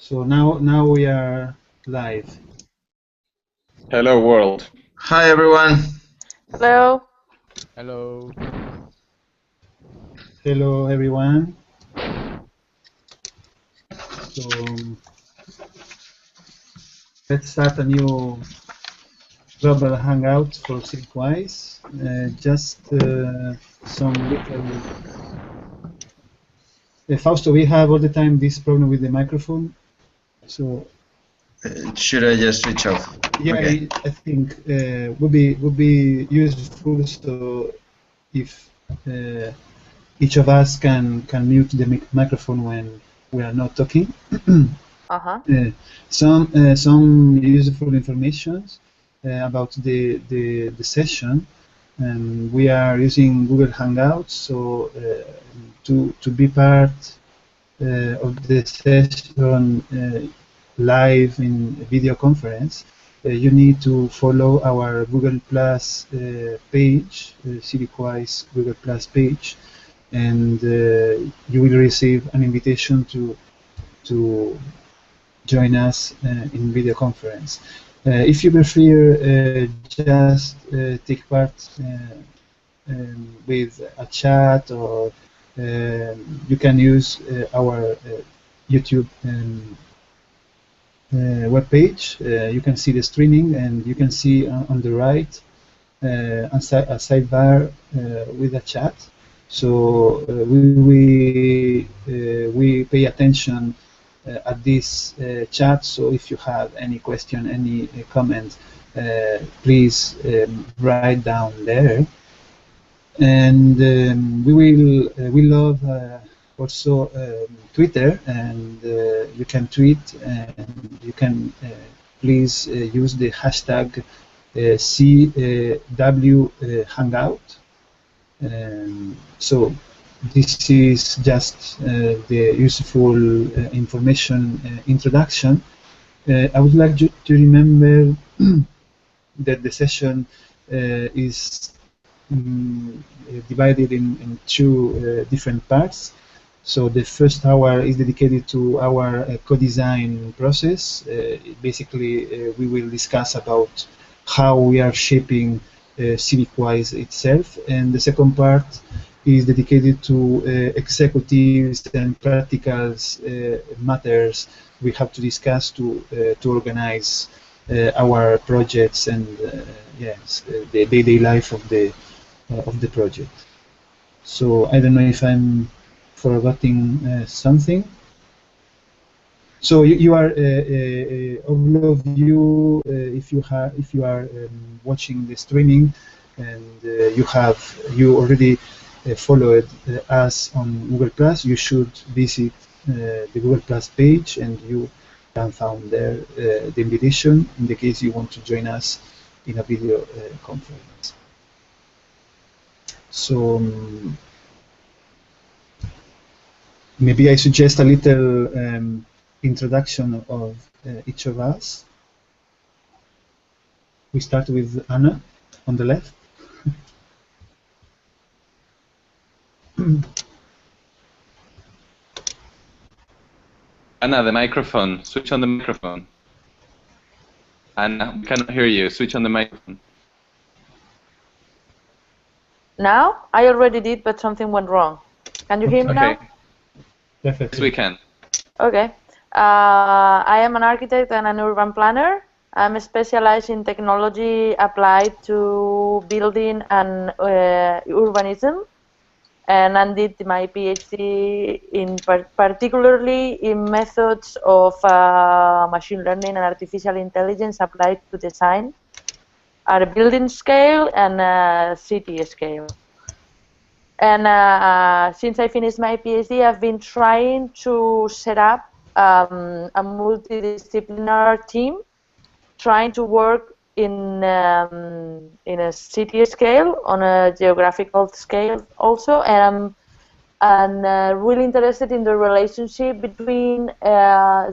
So now we are live. Hello world. Hi everyone. Hello. Hello. Hello everyone. So let's start a new global hangout for CivicWise. Just some little. Fausto, we have all the time this problem with the microphone. So should I just switch off? Yeah, Okay. I think would be useful. So if each of us can mute the microphone when we are not talking. Some useful information about the session. We are using Google Hangouts, so to be part of the session live in video conference, you need to follow our Google Plus page, CivicWise Google Plus page, and you will receive an invitation to join us in video conference. If you prefer just take part with a chat, or you can use our YouTube web page. You can see the streaming, and you can see on the right a sidebar with a chat. So we pay attention at this chat. So if you have any question, any comment, please write down there. And we love also Twitter, and you can tweet, and you can please use the hashtag CW Hangout. So this is just the useful information introduction. I would like you to remember that the session is divided in two different parts. So the first hour is dedicated to our co-design process. Basically, we will discuss about how we are shaping CivicWise itself, and the second part is dedicated to executives and practical matters we have to discuss to organize our projects and yes, the daily life of the project. So I don't know if I'm forgetting something. So you are all of you, if you are watching the streaming, and you already followed us on Google Plus, you should visit the Google Plus page, and you can find there the invitation in the case you want to join us in a video conference. So maybe I suggest a little introduction of each of us. We start with Anna on the left. Anna, the microphone. Switch on the microphone. Anna, we cannot hear you. Switch on the microphone. Now? I already did, but something went wrong. Can you hear me now? Perfect. Yes, we can. Okay. I am an architect and an urban planner. I'm specialized in technology applied to building and urbanism. And I did my PhD in particularly in methods of machine learning and artificial intelligence applied to design at a building scale and a city scale. And since I finished my PhD, I've been trying to set up a multidisciplinary team, trying to work in a city scale, on a geographical scale also, and I'm really interested in the relationship between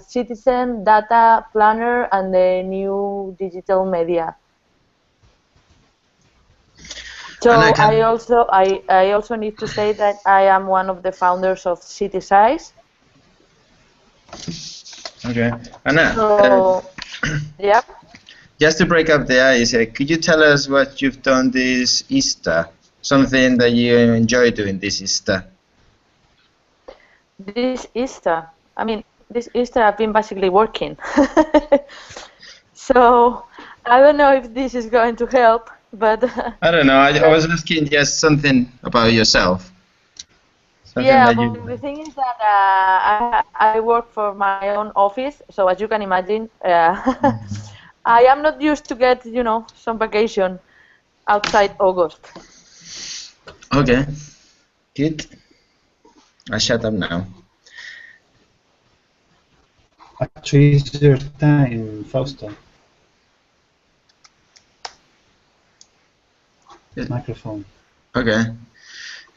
citizen, data, planner, and the new digital media. So I also need to say that I am one of the founders of CitySize. Okay. Anna, So, yeah. just to break up the ice, could you tell us what you've done this Easter? Something that you enjoy doing this Easter? This Easter, I mean, this Easter I've been basically working. So, I don't know if this is going to help, but I don't know. I was asking just something about yourself. Something yeah, that but the you. thing is that I work for my own office, so as you can imagine, I am not used to get, some vacation outside August. Okay. Good. I shut up now. Actually, it's your time, Fausto. Microphone. Okay.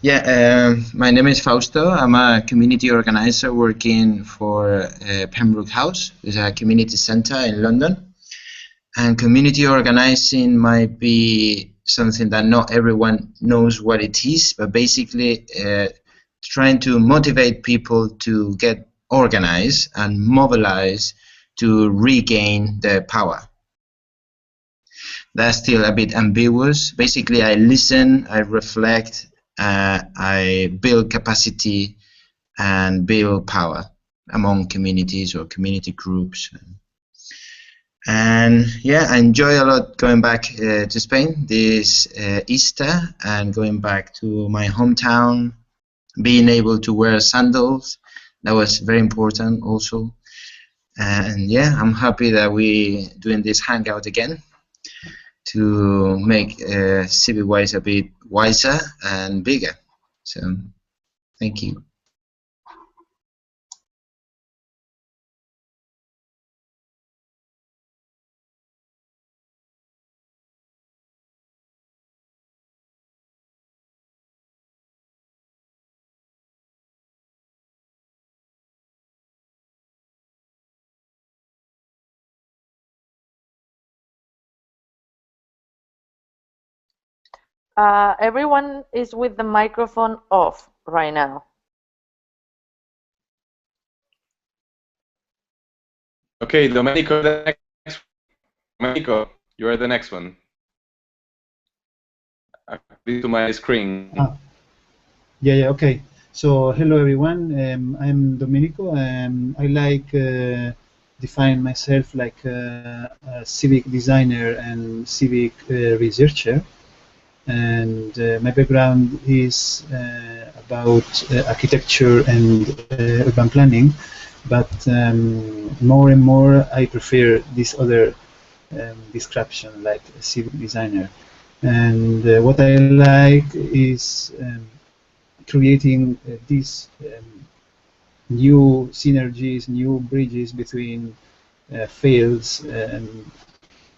Yeah, my name is Fausto. I'm a community organizer working for Pembroke House. It's a community center in London. And community organizing might be something that not everyone knows what it is, but basically trying to motivate people to get organized and mobilize to regain their power. That's still a bit ambiguous. Basically, I listen, I reflect, I build capacity and build power among communities or community groups. And yeah, I enjoy a lot going back to Spain this Easter and going back to my hometown, being able to wear sandals. That was very important also. And yeah, I'm happy that we're doing this hangout again to make CivicWise a bit wiser and bigger. So thank you. Everyone is with the microphone off right now. Okay, Domenico, Domenico, you are the next one. According to my screen. Yeah, okay. So hello everyone. I'm Domenico. I like define myself like a civic designer and civic researcher. And my background is about architecture and urban planning, but more and more I prefer this other description, like a civic designer. And what I like is creating these new synergies, new bridges between fields and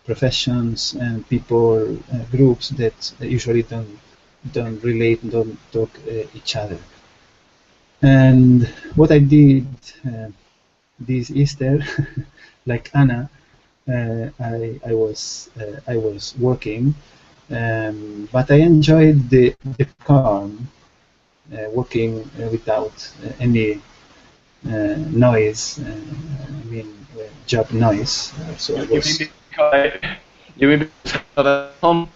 professions and people groups that usually don't relate, don't talk each other. And what I did this Easter, like Anna, I was working, but I enjoyed the calm, working without any noise. I mean, job noise. So I was. You mean because at home?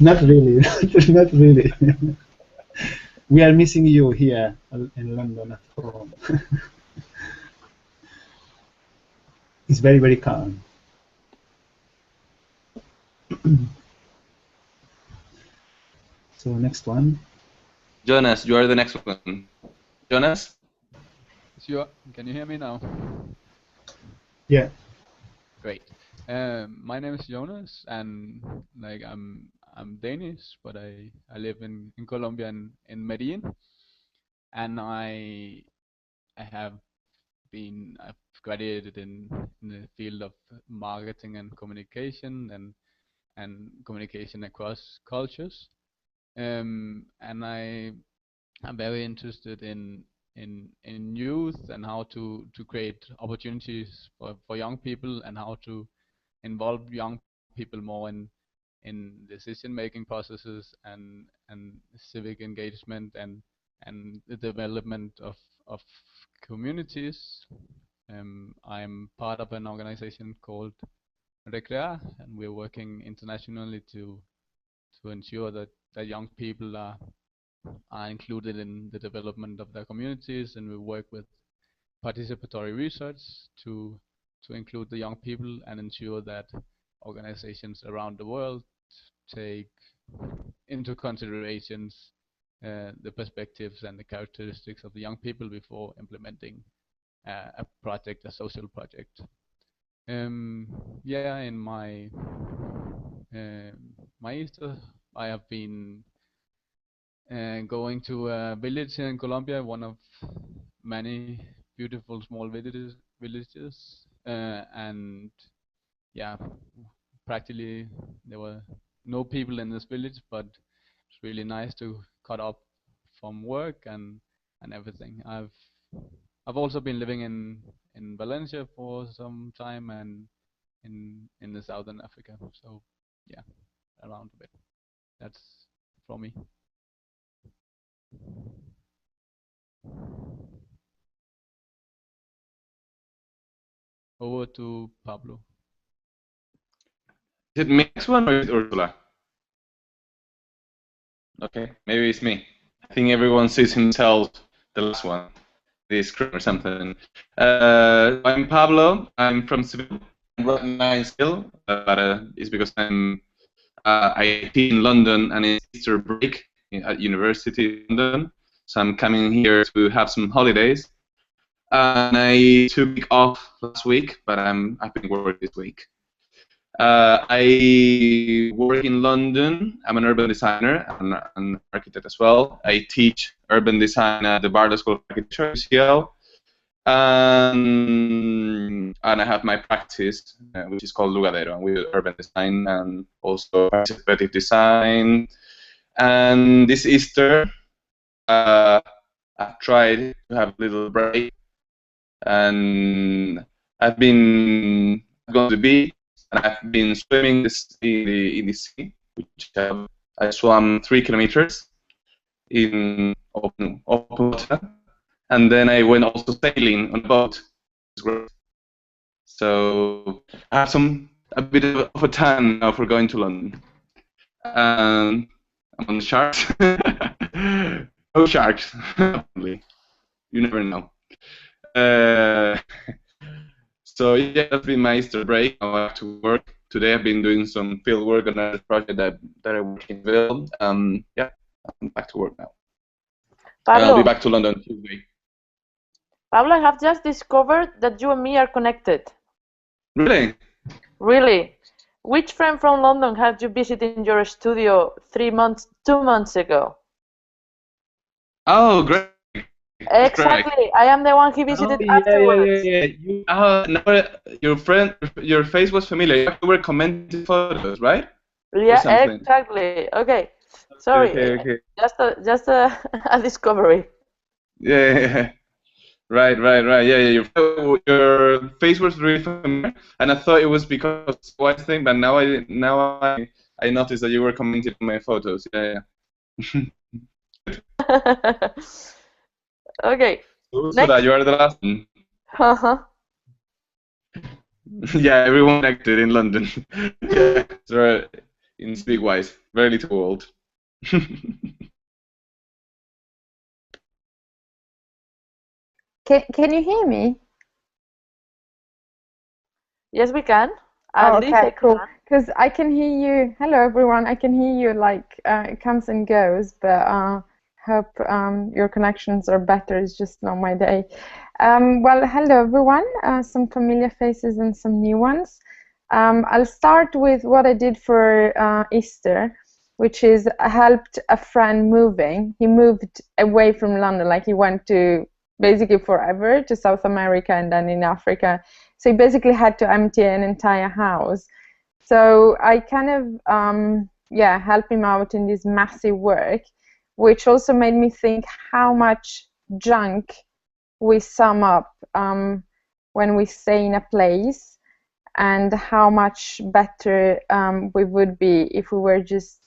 Not really, not really. We are missing you here in London at home. It's very, very calm. So next one. Jonas, you are the next one. Jonas? Sure. Can you hear me now? Yeah. Great. My name is Jonas, and like I'm Danish, but I live in Colombia in Medellin, and I've graduated in the field of marketing and communication and communication across cultures. And I'm very interested in youth and how to create opportunities for young people and how to involve young people more in decision making processes and civic engagement and the development of communities. I'm part of an organization called Recrea, and we're working internationally to ensure that young people are included in the development of their communities, and we work with participatory research to include the young people and ensure that organizations around the world take into considerations the perspectives and the characteristics of the young people before implementing a project, a social project. Yeah, in my my Easter, I have been going to a village in Colombia, one of many beautiful small villages, and yeah, practically there were no people in this village, but it's really nice to cut up from work and everything. I've also been living in Valencia for some time and in the southern Africa. So yeah, around a bit. That's from me. Over to Pablo. Is it me next one or is it Ursula? Okay, maybe it's me. I think everyone sees himself the last one, this screen or something. I'm Pablo. I'm from Seville. I'm right now in Seville, but it's because I teach in London and it's Easter break at University in London, so I'm coming here to have some holidays. And I took a week off last week, but I've been working this week. I work in London. I'm an urban designer and an architect as well. I teach urban design at the Barlow School of Architecture, UCL. And I have my practice, which is called Lugadero, and we do urban design and also participative design. And this Easter, I've tried to have a little break, and I've gone to the beach, and I've been swimming in the sea, which I swam 3 kilometers in open water. And then I went also sailing on a boat. So I have a bit of a tan now for going to London. I'm on the sharks. No sharks, probably. You never know. So yeah, that's been my Easter break. Now I have to work. Today I've been doing some field work on a project that I work in Ville. Yeah, I'm back to work now. Pablo, I'll be back to London Tuesday. Pablo, I have just discovered that you and me are connected. Really? Really? Which friend from London have you visited in your studio 2 months ago? Oh, great. Exactly. Great. I am the one he visited afterwards. Yeah. No, your face was familiar. You were commenting photos, right? Yeah, exactly. Okay. Sorry. Okay. Just a discovery. Yeah. Right. Yeah. Your face was really familiar, and I thought it was because of the white thing, but now I noticed that you were commenting on my photos. Yeah. Okay. So that you are the last one. Yeah, everyone acted in London. Yeah, so in CivicWise, very little world. Can you hear me? Yes, we can. Okay, cool. Because I can hear you. Hello, everyone. I can hear you like it comes and goes, but hope your connections are better. It's just not my day. Well, hello, everyone. Some familiar faces and some new ones. I'll start with what I did for Easter, which is I helped a friend moving. He moved away from London, like he went to basically forever to South America and then in Africa. So he basically had to empty an entire house. So I kind of, helped him out in this massive work, which also made me think how much junk we sum up when we stay in a place, and how much better we would be if we were just,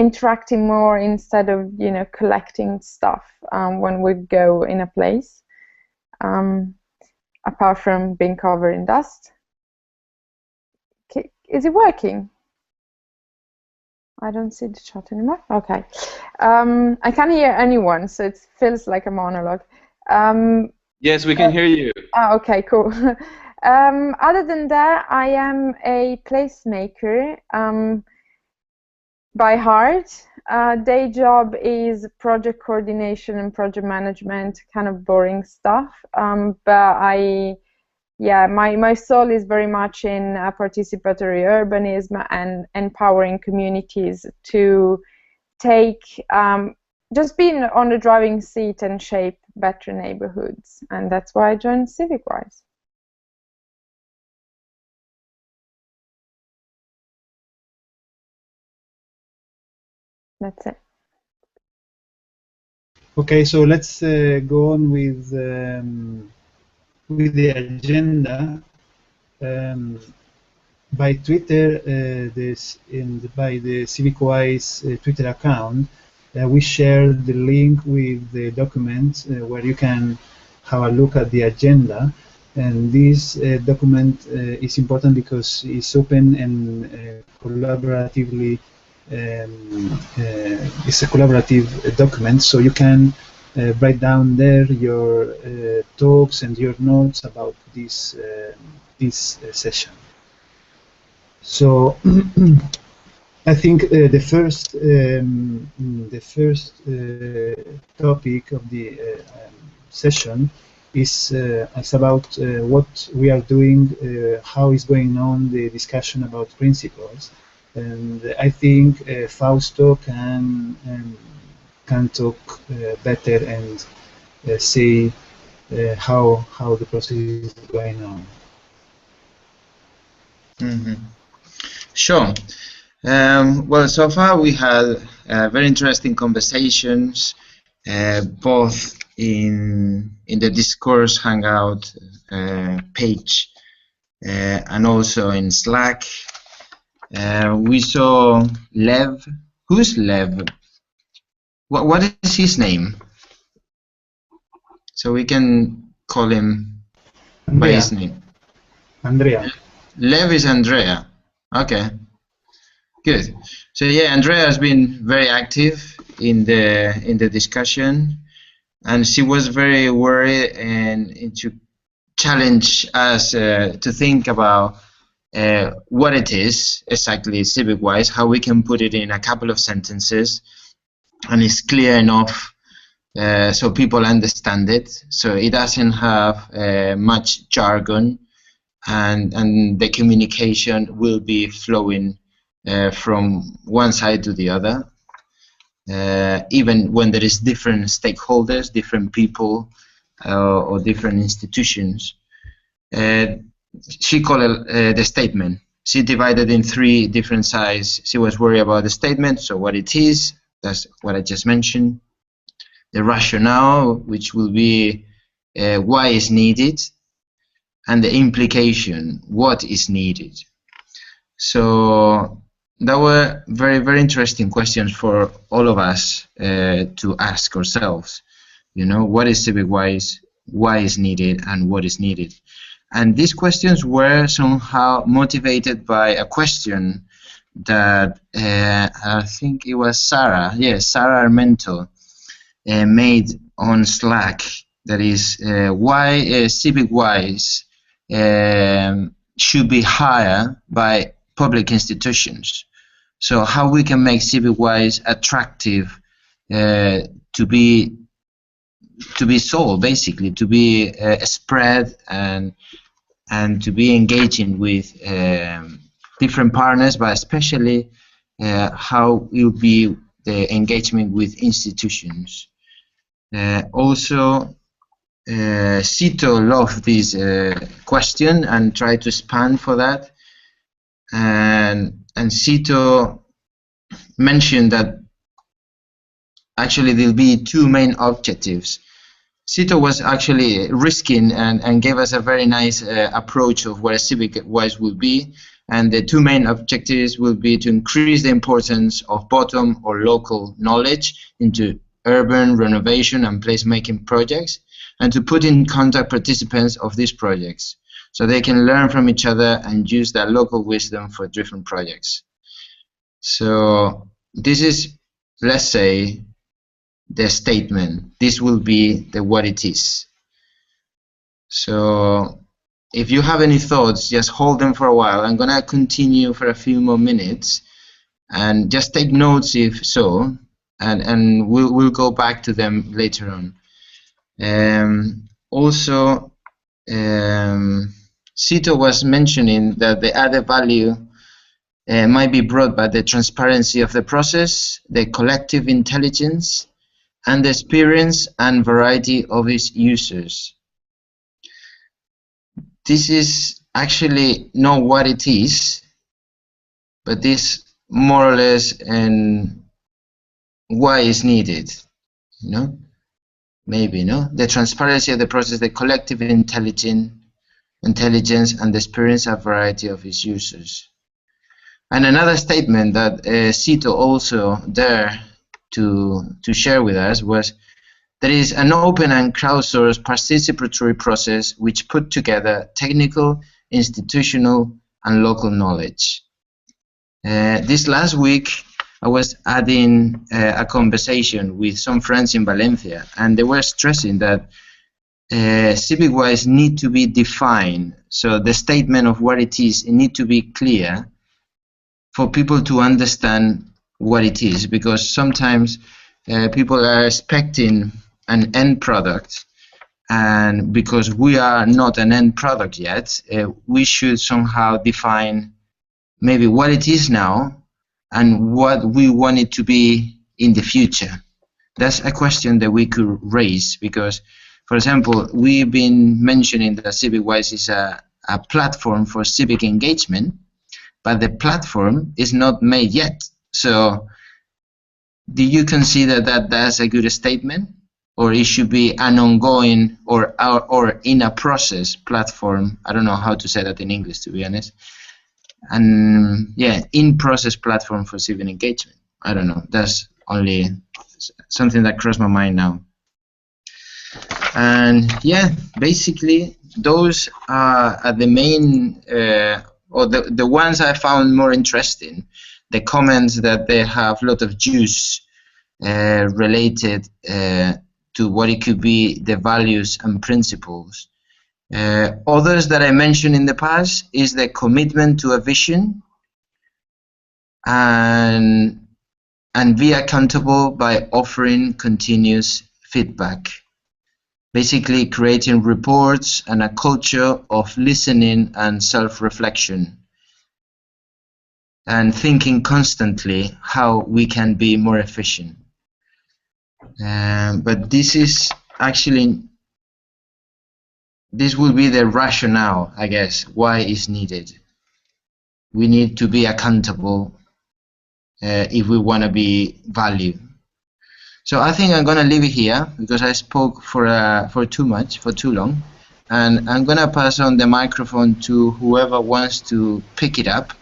interacting more instead of, you know, collecting stuff when we go in a place, apart from being covered in dust. Okay. Is it working? I don't see the chat anymore. Okay. I can't hear anyone, so it feels like a monologue. Yes, we can hear you. Okay, cool. Other than that, I am a placemaker by heart. Day job is project coordination and project management, kind of boring stuff. But my soul is very much in participatory urbanism and empowering communities to take, just being on the driving seat and shape better neighborhoods. And that's why I joined CivicWise. That's it. Okay, so let's go on with the agenda. By Twitter, by the CivicWise Twitter account, we share the link with the document where you can have a look at the agenda. And this document is important because it's open and collaboratively. It's a collaborative document, so you can write down there your talks and your notes about this session. So I think the first topic of the session is about what we are doing, how is going on the discussion about principles, and I think Fausto can talk better and say how the process is going on. Mm-hmm. Sure. Well, so far we had very interesting conversations, both in the Discourse Hangout page and also in Slack. We saw Lev. Who's Lev? What is his name? So we can call him by his name. Andrea. Lev is Andrea. Okay. Good. So yeah, Andrea has been very active in the discussion, and she was very worried and to challenge us to think about what it is exactly CivicWise, how we can put it in a couple of sentences, and it's clear enough so people understand it. So it doesn't have much jargon, and the communication will be flowing from one side to the other, even when there is different stakeholders, different people, or different institutions. She called it the statement. She divided in 3 different sides. She was worried about the statement, so what it is, that's what I just mentioned. The rationale, which will be why is needed, and the implication, what is needed. So that were very, very interesting questions for all of us to ask ourselves. You know, what is CivicWise, why is needed, and what is needed. And these questions were somehow motivated by a question that I think it was Sarah, yes, Sarah Armento made on Slack. That is why CivicWise should be hired by public institutions. So how we can make CivicWise attractive to be sold, basically, to be spread and to be engaging with different partners, but especially how will be the engagement with institutions. Also, Cito loved this question and tried to expand for that. And Cito mentioned that actually there'll be 2 main objectives. Cito was actually risking and gave us a very nice approach of what a CivicWise will be. And the two main objectives will be to increase the importance of bottom or local knowledge into urban renovation and placemaking projects, and to put in contact participants of these projects so they can learn from each other and use that local wisdom for different projects. So this is, let's say, the statement. This will be the what it is. So if you have any thoughts, just hold them for a while. I'm gonna continue for a few more minutes and just take notes if so, and we'll go back to them later on. Also, Cito was mentioning that the added value might be brought by the transparency of the process, the collective intelligence, and the experience and variety of its users. This is actually not what it is, but this more or less and why is needed, you know? Maybe, no? The transparency of the process, the collective intelligence, and the experience and variety of its users. And another statement that Cito also dared to share with us was, there is an open and crowdsourced participatory process which put together technical, institutional, and local knowledge. This last week, I was having a conversation with some friends in Valencia, and they were stressing that CivicWise need to be defined. So the statement of what it is, it need to be clear for people to understand what it is, because sometimes people are expecting an end product, and because we are not an end product yet, we should somehow define maybe what it is now and what we want it to be in the future. That's a question that we could raise, because, for example, we've been mentioning that CivicWise is a platform for civic engagement, but the platform is not made yet. So do you consider that that's a good statement? Or it should be an ongoing or in a process platform? I don't know how to say that in English, to be honest. And yeah, in process platform for civic engagement. I don't know. That's only something that crossed my mind now. And yeah, basically those are the main or the ones I found more interesting. The comments that they have a lot of juice related to what it could be the values and principles. Others that I mentioned in the past is the commitment to a vision and be accountable by offering continuous feedback. Basically creating reports and a culture of listening and self-reflection, and thinking constantly how we can be more efficient. But this is actually, this will be the rationale, I guess, why it's needed. We need to be accountable if we want to be valued. So I think I'm going to leave it here because I spoke for too long, and I'm going to pass on the microphone to whoever wants to pick it up.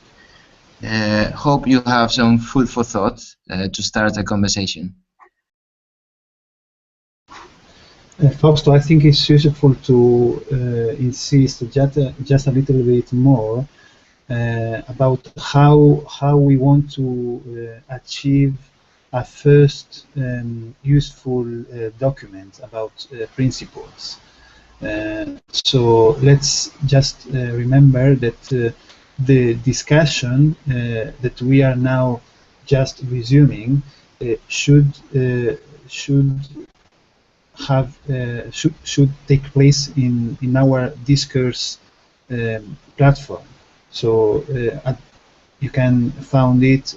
Hope you have some food for thought to start a conversation. Fausto, I think it's useful to insist just a little bit more about how we want to achieve a first useful document about principles. So let's just remember that the discussion that we are now just resuming should take place in our discourse platform. So you can find it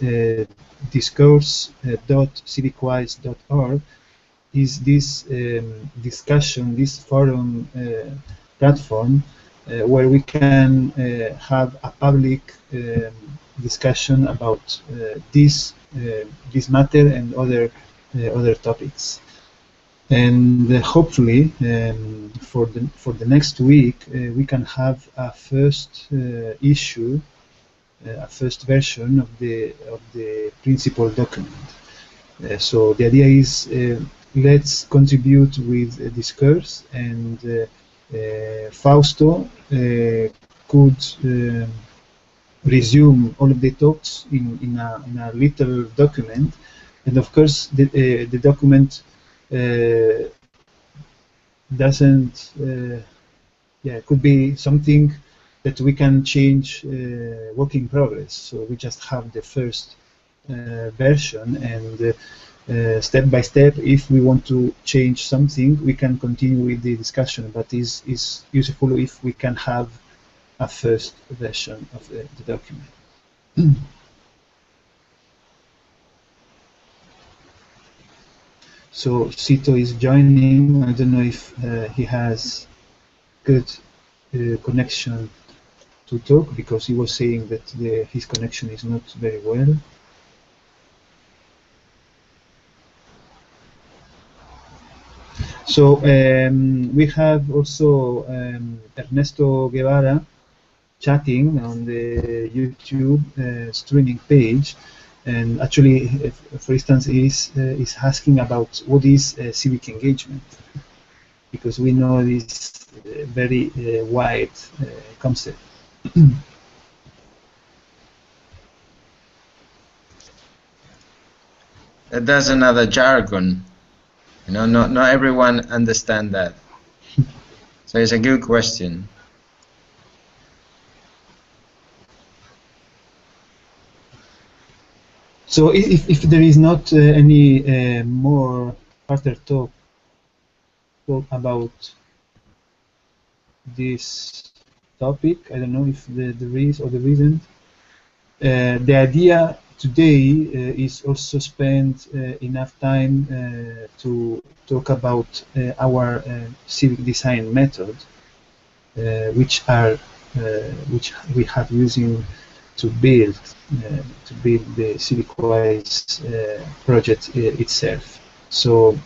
discourse.civicwise.org is this discussion, this forum platform where we can have a public discussion about this matter and other topics. And hopefully for the next week we can have a first issue a first version of the principal document. So the idea is let's contribute with a discourse, and Fausto could resume all of the talks in a little document, and of course the document doesn't could be something that we can change work in progress. So we just have the first version, and step by step, if we want to change something, we can continue with the discussion, but is useful if we can have a first version of the document. So Sito is joining. I don't know if he has good connection to talk, because he was saying that his connection is not very well. So we have also Ernesto Guevara chatting on the YouTube streaming page, and actually, for instance, is asking about what is civic engagement, because we know this very wide concept. That's another jargon. You know, not everyone understands that. So it's a good question. So if there is not any more further talk about this topic, I don't know if there is or there isn't. The idea today is also spend enough time to talk about our civic design method, which we have using to build the CivicWise project itself. So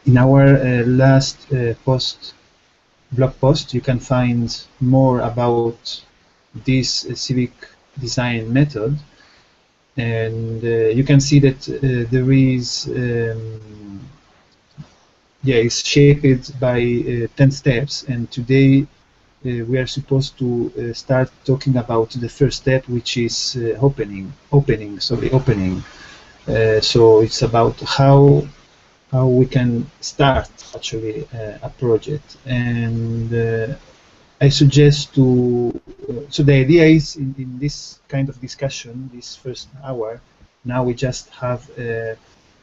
in our last blog post, you can find more about this civic design method, and you can see that there is it's shaped by 10 steps, and today we are supposed to start talking about the first step, which is opening. So it's about how we can start actually a project, and I suggest to. So the idea is in this kind of discussion, this first hour. Now we just have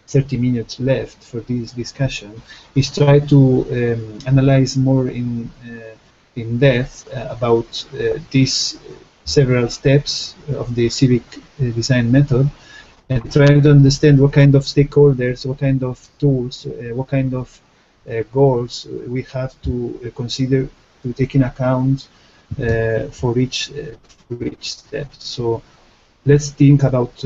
30 minutes left for this discussion. Is try to analyze more in depth about these several steps of the civic design method, and try to understand what kind of stakeholders, what kind of tools, what kind of goals we have to consider, to take in account for each step. So let's think about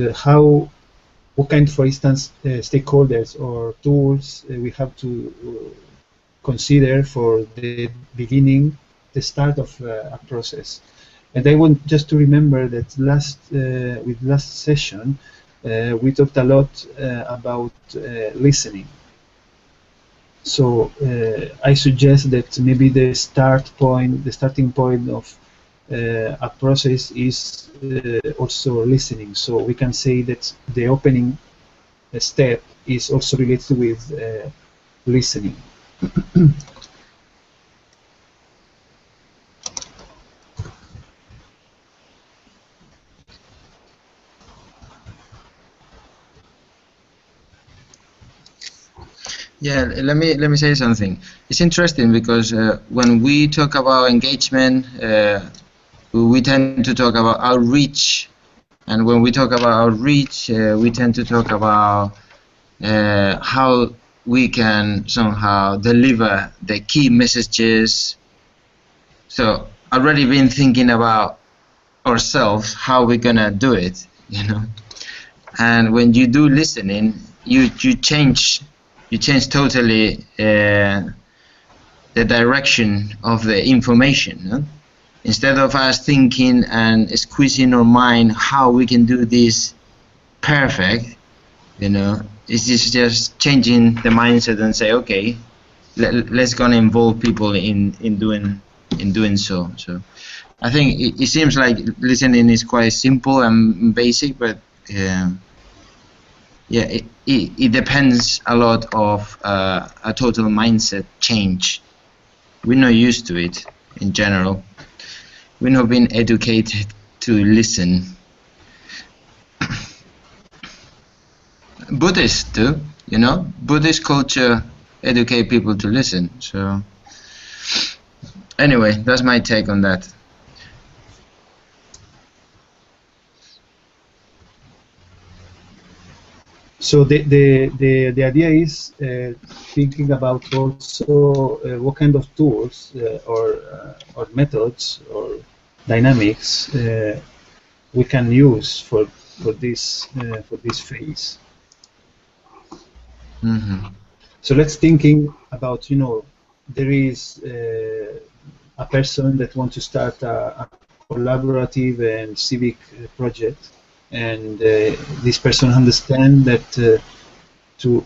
what kind, for instance, stakeholders or tools we have to consider for the beginning, the start of a process. And I want just to remember that with last session, we talked a lot about listening. So I suggest that maybe the starting point of a process is also listening. So we can say that the opening step is also related with listening. Yeah, let me say something. It's interesting because when we talk about engagement, we tend to talk about outreach, and when we talk about outreach, we tend to talk about how we can somehow deliver the key messages. So already been thinking about ourselves, how we're gonna do it, you know. And when you do listening, you change totally the direction of the information. No? Instead of us thinking and squeezing our mind how we can do this perfect, you know, it's just changing the mindset and say, okay, let's gonna involve people in doing so. So I think it seems like listening is quite simple and basic, but yeah, it depends a lot of a total mindset change. We're not used to it in general. We're not being educated to listen. Buddhist too, you know, Buddhist culture educate people to listen. So anyway, that's my take on that. So the idea is thinking about also what kind of tools or methods or dynamics we can use for this phase. Mm-hmm. So let's thinking about, you know, there is a person that wants to start a collaborative and civic project, and this person understand that to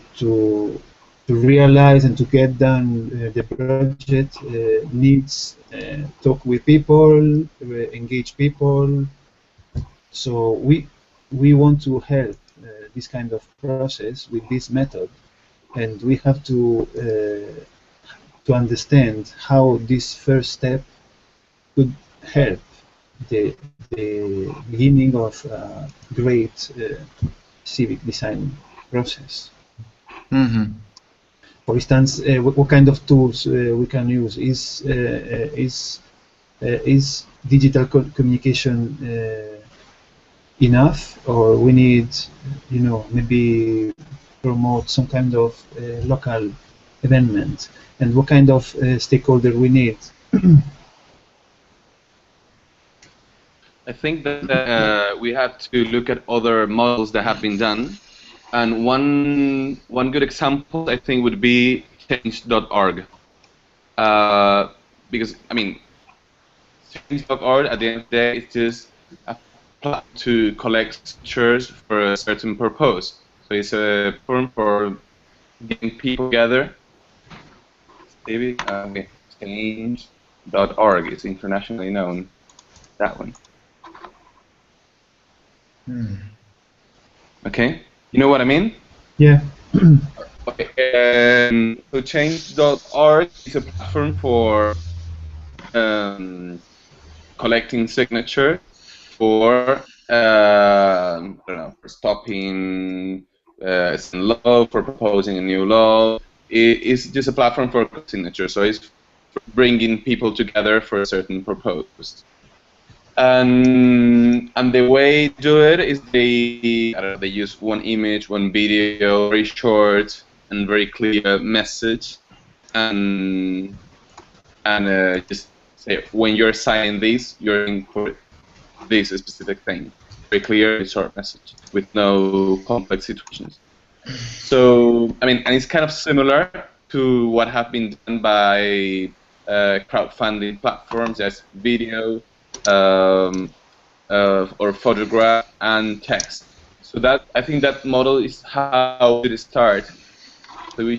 realize and to get done the project needs talk with people, engage people. So we want to help this kind of process with this method, and we have to understand how this first step could help the beginning of a great civic design process. Mm-hmm. For instance, what kind of tools we can use is digital communication enough, or we need, you know, maybe promote some kind of local event, and what kind of stakeholder we need. I think that we have to look at other models that have been done, and one good example I think would be change.org, because I mean, change.org at the end of the day is just a platform to collect signatures for a certain purpose. So it's a forum for getting people together. Change.org is internationally known. That one. Okay, you know what I mean? Yeah. Okay. So change.org is a platform for collecting signature for I don't know, for stopping some law, for proposing a new law. It's just a platform for signature, so it's for bringing people together for a certain purpose. And the way to do it is they use one image, one video, very short and very clear message, and just say when you're signing this, you're in for this specific thing. Very clear, short message with no complex situations. So I mean, and it's kind of similar to what have been done by crowdfunding platforms as video. Or photograph and text. So that I think that model is how it start. So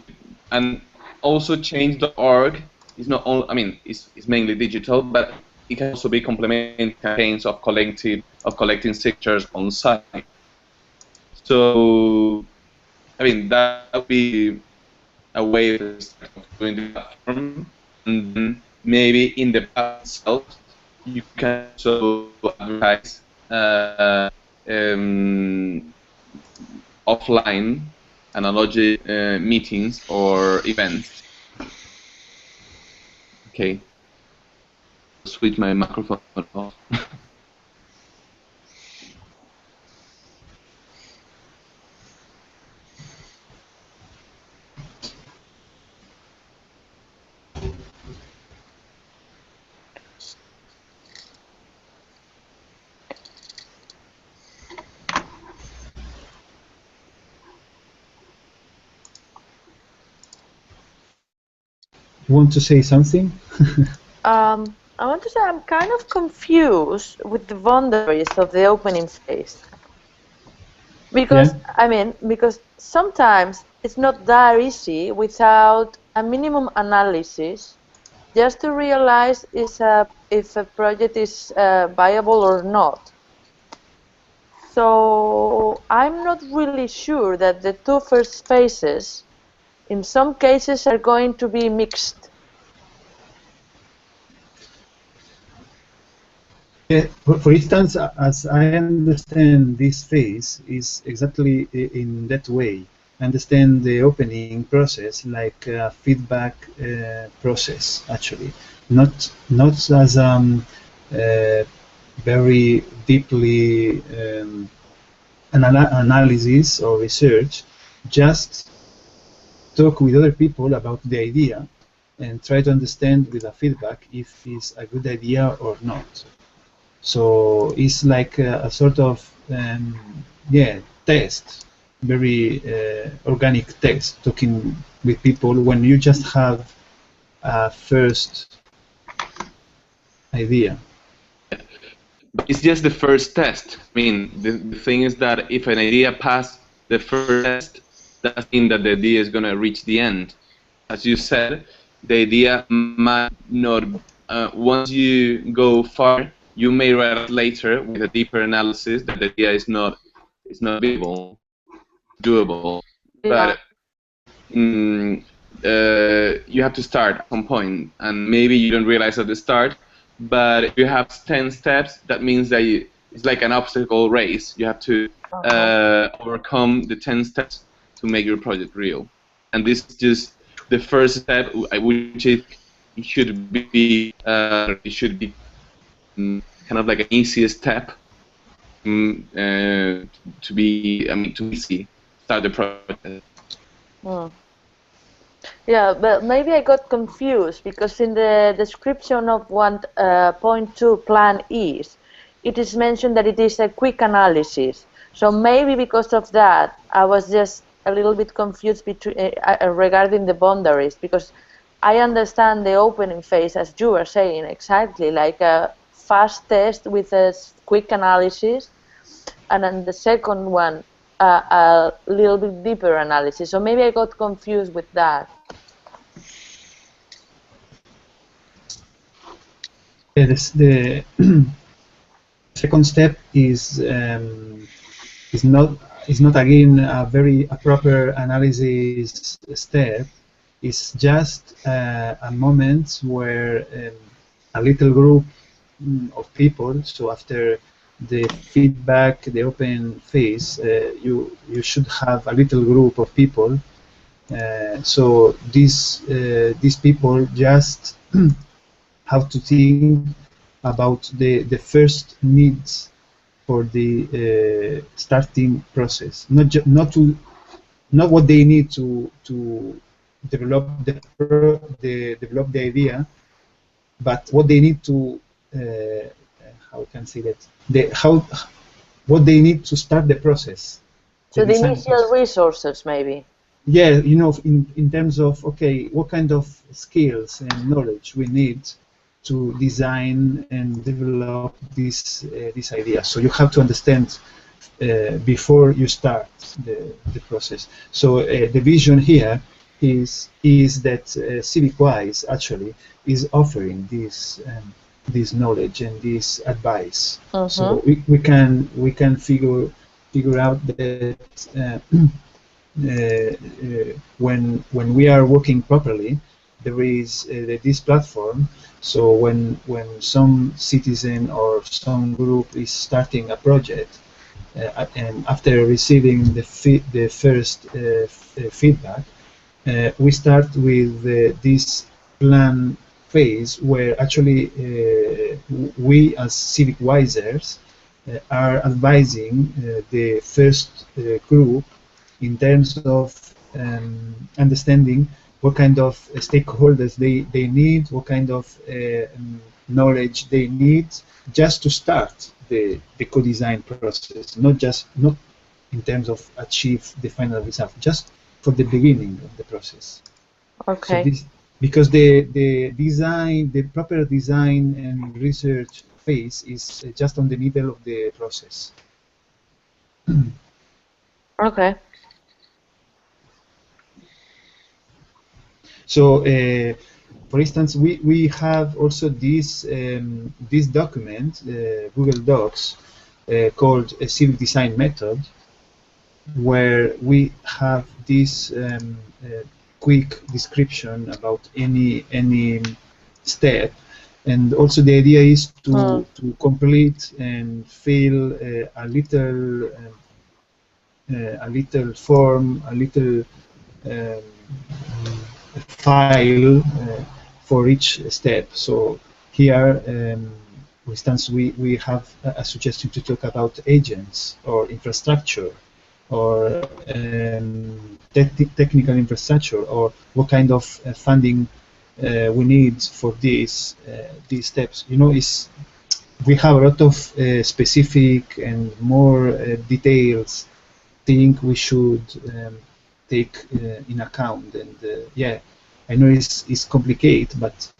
and also change.org is not only, I mean, it's mainly digital, but it can also be complementing campaigns of collecting signatures on site. So I mean that would be a way of doing the platform, and then maybe in the platform itself you can also advertise offline analogy meetings or events. Okay, switch my microphone off. You want to say something? I want to say I'm kind of confused with the boundaries of the opening phase. Because, Yeah. I mean, because sometimes it's not that easy without a minimum analysis just to realize if a project is viable or not. So I'm not really sure that the two first phases, in some cases, are going to be mixed. Yeah, for instance, as I understand this phase is exactly in that way. Understand the opening process like a feedback process, actually, not as very deeply analysis or research, just talk with other people about the idea and try to understand with a feedback if it's a good idea or not. So it's like a sort of yeah, test, very organic test, talking with people when you just have a first idea. But it's just the first test. I mean, the thing is that if an idea passed the first test, that doesn't mean that the idea is going to reach the end. As you said, the idea might not, once you go far, you may realize later with a deeper analysis that the idea is not viable, doable. Yeah. But you have to start at some point, and maybe you don't realize at the start, but if you have 10 steps, that means that it's like an obstacle race. You have to overcome the 10 steps to make your project real. And this is just the first step, which it should be kind of like an easiest step to be, I mean, to easy start the project. Hmm. Yeah, but maybe I got confused because in the description of what point 2 plan is, it is mentioned that it is a quick analysis. So maybe because of that, I was just a little bit confused between, regarding the boundaries, because I understand the opening phase as you were saying exactly, like a fast test with a quick analysis, and then the second one, a little bit deeper analysis. So maybe I got confused with that. Yeah, the second step is not again a proper analysis step. It's just a moment where a little group of people. So after the feedback, the open phase, you should have a little group of people. So these people just have to think about the first needs for the starting process, not what they need to develop develop the idea, but what they need to how can I say that what they need to start the process, the So the design initial process. resources, maybe. Yeah, you know, in terms of okay, what kind of skills and knowledge we need to design and develop this idea. So you have to understand before you start the process. So the vision here is that CivicWise actually is offering this knowledge and this advice. So we can figure out that when we are working properly, there is this platform. So when some citizen or some group is starting a project, and after receiving the first feedback, we start with this plan phase where actually we as civic wisers are advising the first group in terms of understanding what kind of stakeholders they need, what kind of knowledge they need just to start the co-design process, not in terms of achieve the final result, just for the beginning of the process. So Okay. because the proper design and research phase is just on the middle of the process. Okay. So, for instance, we have also this document, Google Docs, called a Civic Design Method, where we have this quick description about any step, and also the idea is to complete and fill a little form, a little um, file for each step. So here, for instance, we have a suggestion to talk about agents or infrastructure or technical infrastructure, or what kind of funding we need for these steps. You know, we have a lot of specific and more details think we should take in account. And yeah, I know it's complicated, but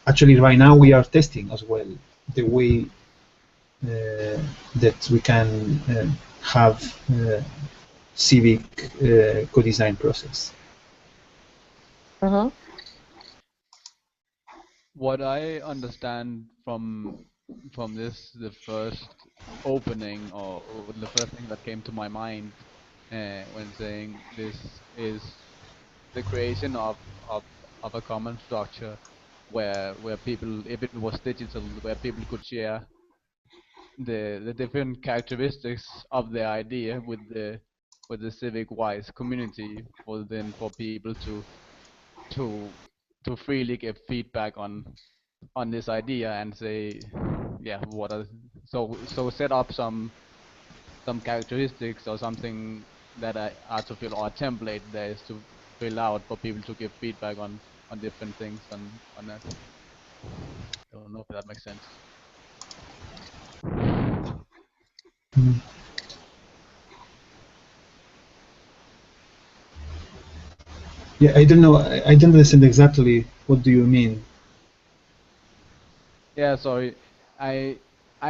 actually right now we are testing as well the way that we can have civic co-design process. What I understand from this, the first opening or the first thing that came to my mind when saying this is the creation of a common structure where people, if it was digital, where people could share the different characteristics of their idea with the CivicWise community, for people to freely give feedback on this idea and say, yeah, what are so set up some characteristics or something that are to fill, or a template there is to fill out for people to give feedback on different things on that. Don't know if that makes sense. Yeah, I don't know. I don't understand exactly what do you mean. Yeah, sorry. I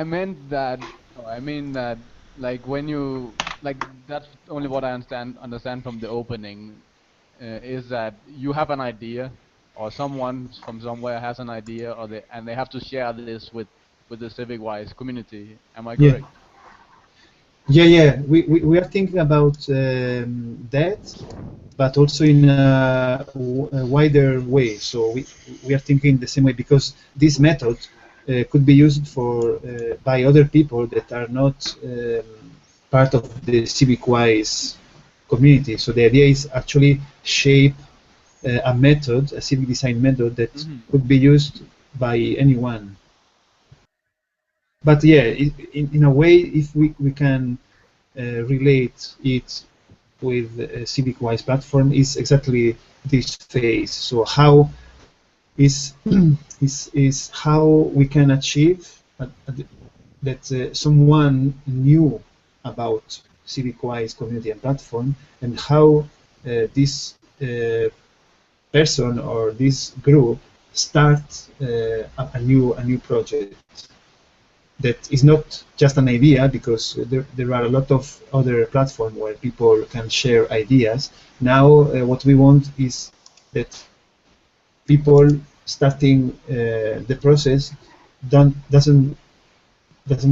meant that. I mean that, like, when you, like, that's only what I understand from the opening, is that you have an idea, or someone from somewhere has an idea, and they have to share this with the CivicWise community. Am I Yeah, correct? yeah. We are thinking about that, but also in a wider way. So we are thinking the same way, because this method could be used for by other people that are not part of the CivicWise community. So the idea is actually shape a method, a civic design method that could be used by anyone. But yeah, in a way, if we can relate it with CivicWise platform, is exactly this phase. So how is is how we can achieve that someone knew about CivicWise community and platform, and how this person or this group start a new project that is not just an idea, because there are a lot of other platforms where people can share ideas. Now what we want is that people starting the process doesn't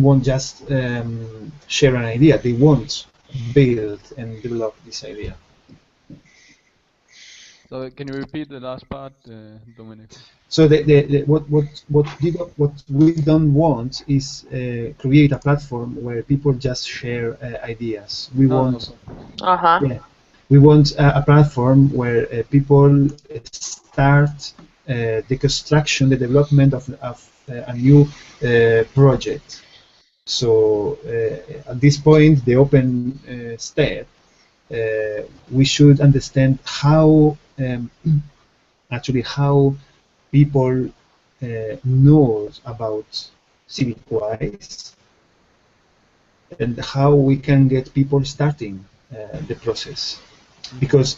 want just share an idea. They want build and develop this idea. So can you repeat the last part, Dominic? So what we don't want is create a platform where people just share ideas. We want yeah, we want a platform where people start the construction, the development of a new project. So at this point, the open step, we should understand how actually how people know about CivicWise, and how we can get people starting the process. Because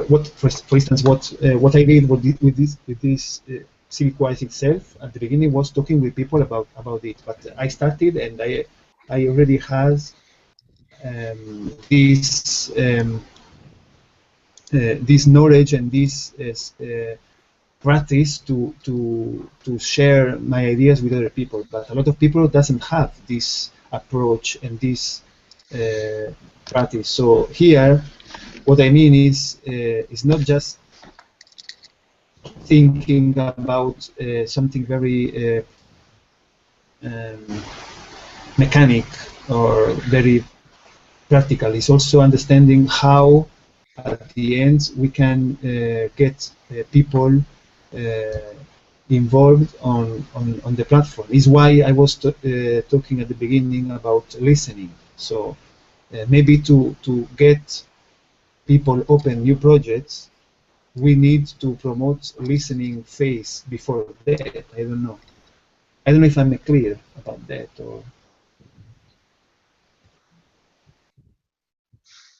what, for instance, what I did with this CivicWise itself at the beginning was talking with people about it. But I started, and I already has this knowledge and this practice to share my ideas with other people. But a lot of people doesn't have this approach and this practice. So here, what I mean is it's not just thinking about something very mechanic or very practical. It's also understanding how, at the end, we can get people involved on the platform. Is why I was talking at the beginning about listening. So maybe to get people open new projects, we need to promote listening phase before that. I don't know. I don't know if I'm clear about that, or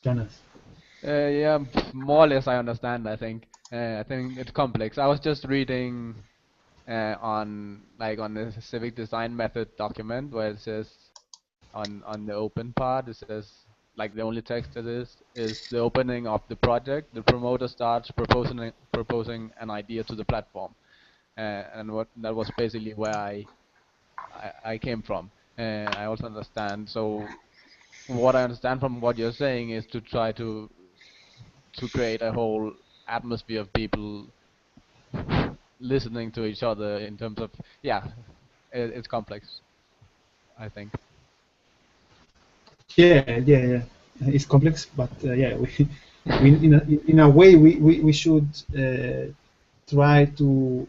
Jonas. Yeah, more or less I understand. I think it's complex. I was just reading on the Civic Design Method document where it says on the open part, it says like the only text that is the opening of the project. The promoter starts proposing an idea to the platform, and that was basically where I came from. I also understand. So what I understand from what you're saying is to try to create a whole atmosphere of people listening to each other in terms of, yeah, it's complex, I think. Yeah. It's complex, but yeah, we in a way we should try to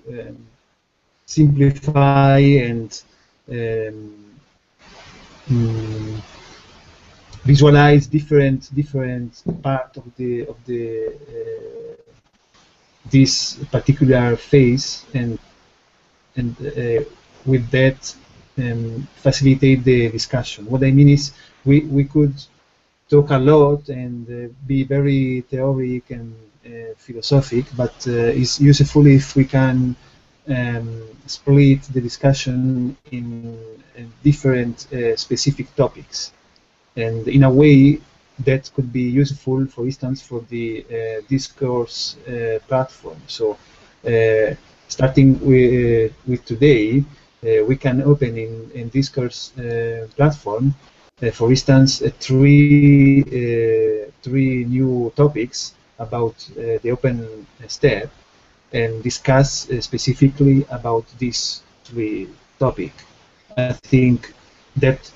simplify and mm, visualize different part of the this particular phase, and with that facilitate the discussion. What I mean is we could talk a lot and be very theoric and philosophic, but it's useful if we can split the discussion in different specific topics. And in a way, that could be useful, for instance, for the discourse platform. So starting with today, we can open in discourse platform, for instance, three new topics about the open step, and discuss specifically about these three topics. I think that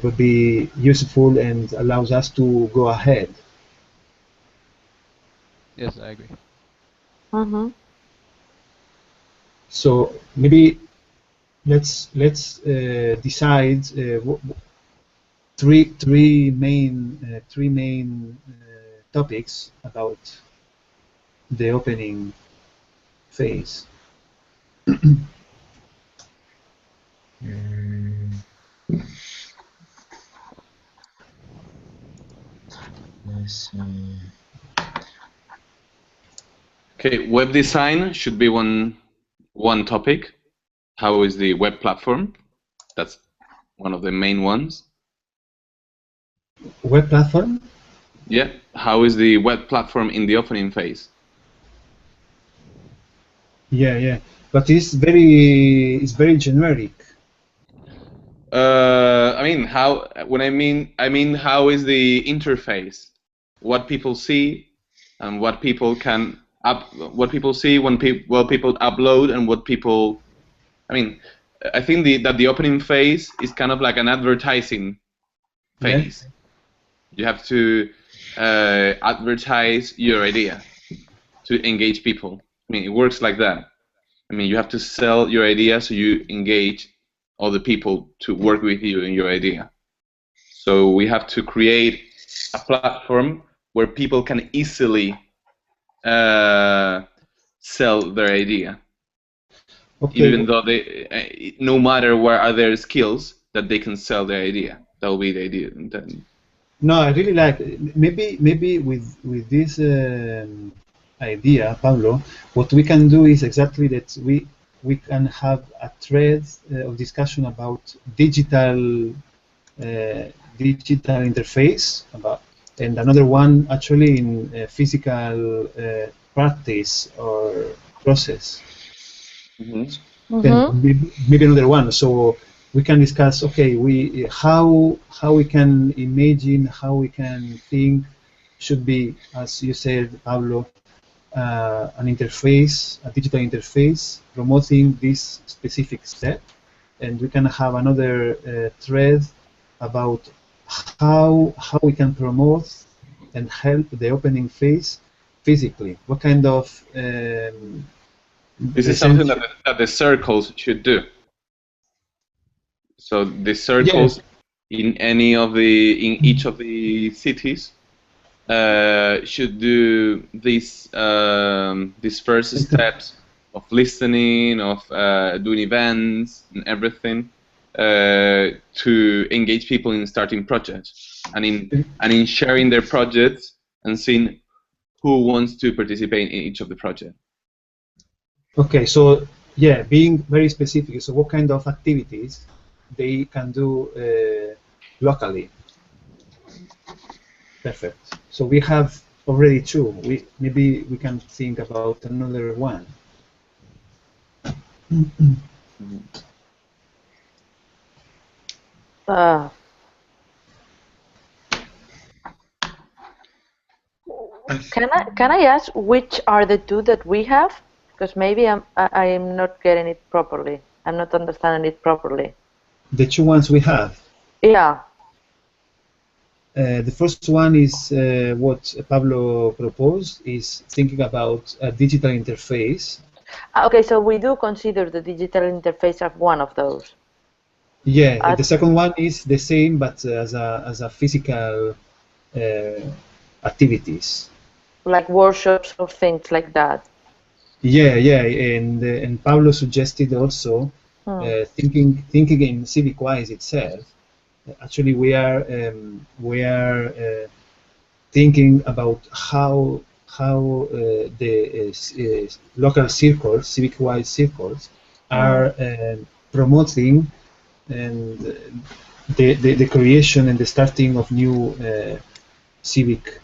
would be useful and allows us to go ahead. Yes, I agree. Mm-hmm. So maybe let's decide three main topics about the opening phase. Let's see. Okay, web design should be one topic. How is the web platform? That's one of the main ones. Web platform? Yeah. How is the web platform in the opening phase? Yeah. But it's very generic. I mean, how? When I mean how is the interface? What people see, and what people can what people see when people upload, and what people. I mean, I think that the opening phase is kind of like an advertising phase. Yeah. You have to advertise your idea to engage people. I mean, it works like that. I mean, you have to sell your idea so you engage other people to work with you in your idea. So we have to create a platform where people can easily sell their idea. Okay. Even though they, no matter where are their skills, that they can sell their idea. That will be the idea. No, I really like maybe with this idea, Pablo. What we can do is exactly that we can have a thread of discussion about digital interface about, and another one actually in physical practice or process. And maybe another one. So we can discuss, okay, how we can imagine, how we can think should be, as you said, Pablo, an interface, a digital interface promoting this specific step, and we can have another thread about how we can promote and help the opening phase physically. What kind of this is something that the circles should do. So the circles in each of the cities should do these first steps of listening, of doing events and everything to engage people in starting projects and in sharing their projects and seeing who wants to participate in each of the projects. Okay, so yeah, being very specific. So what kind of activities they can do locally? Perfect. So we have already two. Maybe we can think about another one. Can I ask which are the two that we have? Because maybe I'm not getting it properly. I'm not understanding it properly. The two ones we have. Yeah. The first one is what Pablo proposed, is thinking about a digital interface. Okay, so we do consider the digital interface as one of those. Yeah, the second one is the same, but as a physical activities. Like workshops or things like that. Yeah, and Pablo suggested also thinking in CivicWise itself. Actually, we are thinking about how the local circles, CivicWise circles, are promoting and the creation and the starting of new civic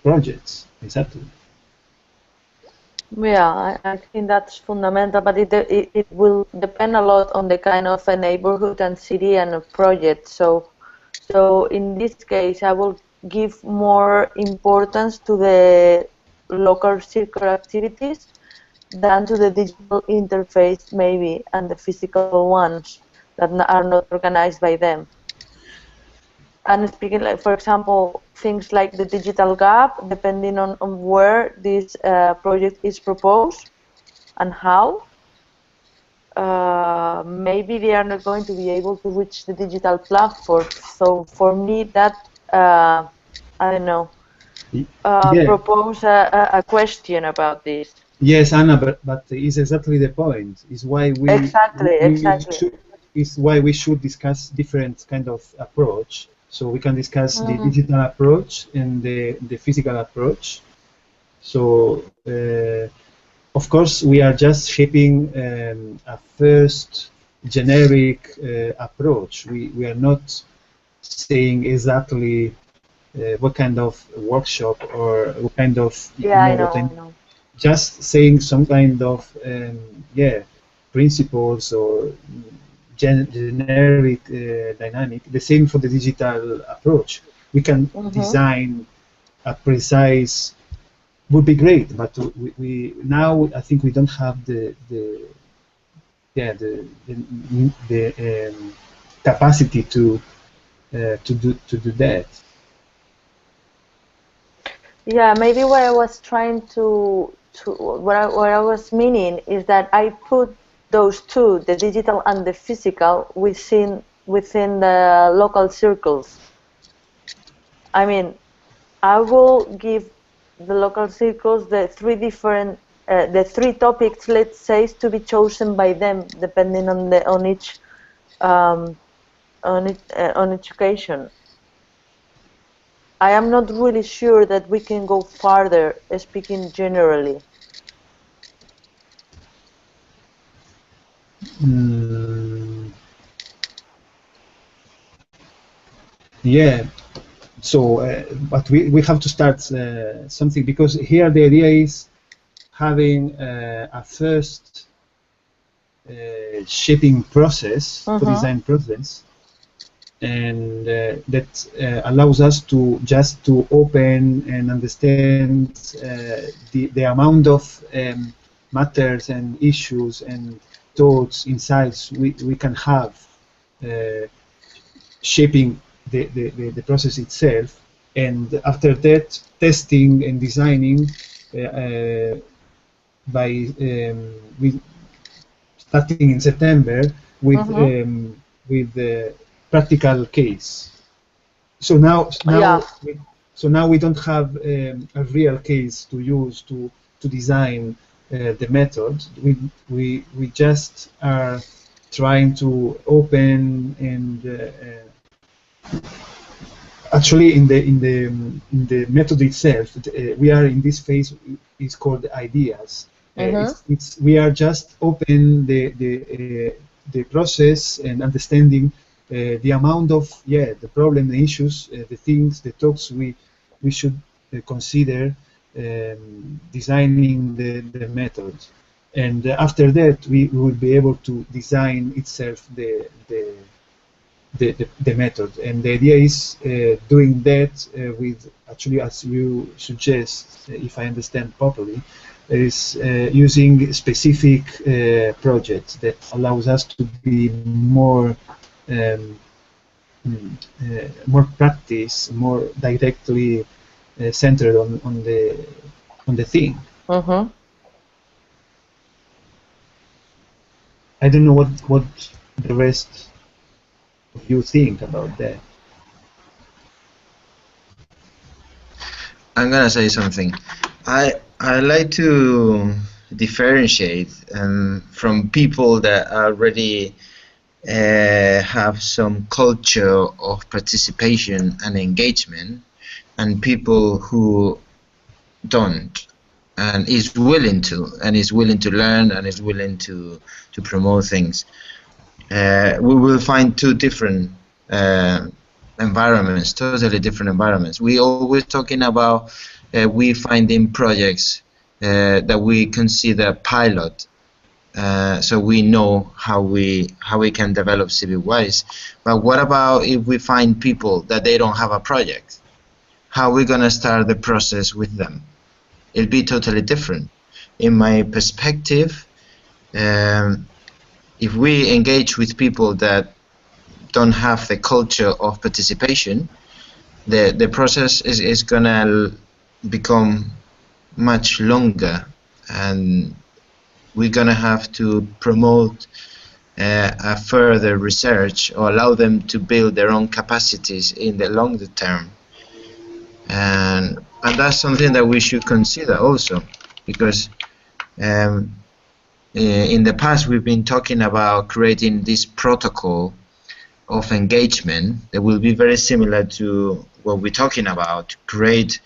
projects. Exactly. Yeah, I think that's fundamental, but it will depend a lot on the kind of a neighborhood and city and a project. So in this case, I will give more importance to the local circular activities than to the digital interface, maybe, and the physical ones that are not organized by them. And speaking, like, for example, things like the digital gap, depending on where this project is proposed and how, maybe they are not going to be able to reach the digital platform. So for me, that, I don't know, propose a question about this. Yes, Anna, but it's exactly the point. Is why we should discuss different kind of approach. So we can discuss the digital approach and the physical approach. So of course we are just shaping a first generic approach. We are not saying exactly what kind of workshop or what kind of I know. Just saying some kind of principles or generic dynamic. The same for the digital approach. We can design a precise, would be great, but we now I think we don't have the capacity to do that. Yeah, maybe what I was trying what I was meaning is that I put those two, the digital and the physical, within the local circles. I mean, I will give the local circles the three topics, let's say, to be chosen by them, depending on each occasion. I am not really sure that we can go farther, speaking generally. Yeah. So, but we have to start something, because here the idea is having a first shaping process, co-design process, and that allows us to just to open and understand the amount of matters and issues and thoughts, insights we can have shaping the process itself, and after that testing and designing by with starting in September with the practical case. So now we don't have a real case to use to design the method. We just are trying to open and actually in the method itself, we are in this phase. It's called ideas. We are just open the process and understanding the amount of the problem, the issues, the things, the talks we should consider designing the method, and after that we will be able to design itself the method. And the idea is doing that with, actually, as you suggest, if I understand properly, is using specific projects that allows us to be more more practice, more directly centered on the thing. I don't know what the rest of you think about that. I'm gonna say something. I like to differentiate from people that already have some culture of participation and engagement, and people who don't and is willing to learn and is willing to promote things. We will find two different environments, totally different environments. We always talking about we finding projects that we consider pilot, so we know how we can develop CivicWise. But what about if we find people that they don't have a project? How are we gonna start the process with them? It'll be totally different. In my perspective, if we engage with people that don't have the culture of participation, the process is gonna become much longer, and we're gonna have to promote a further research or allow them to build their own capacities in the longer term. And that's something that we should consider also, because in the past we've been talking about creating this protocol of engagement that will be very similar to what we're talking about, create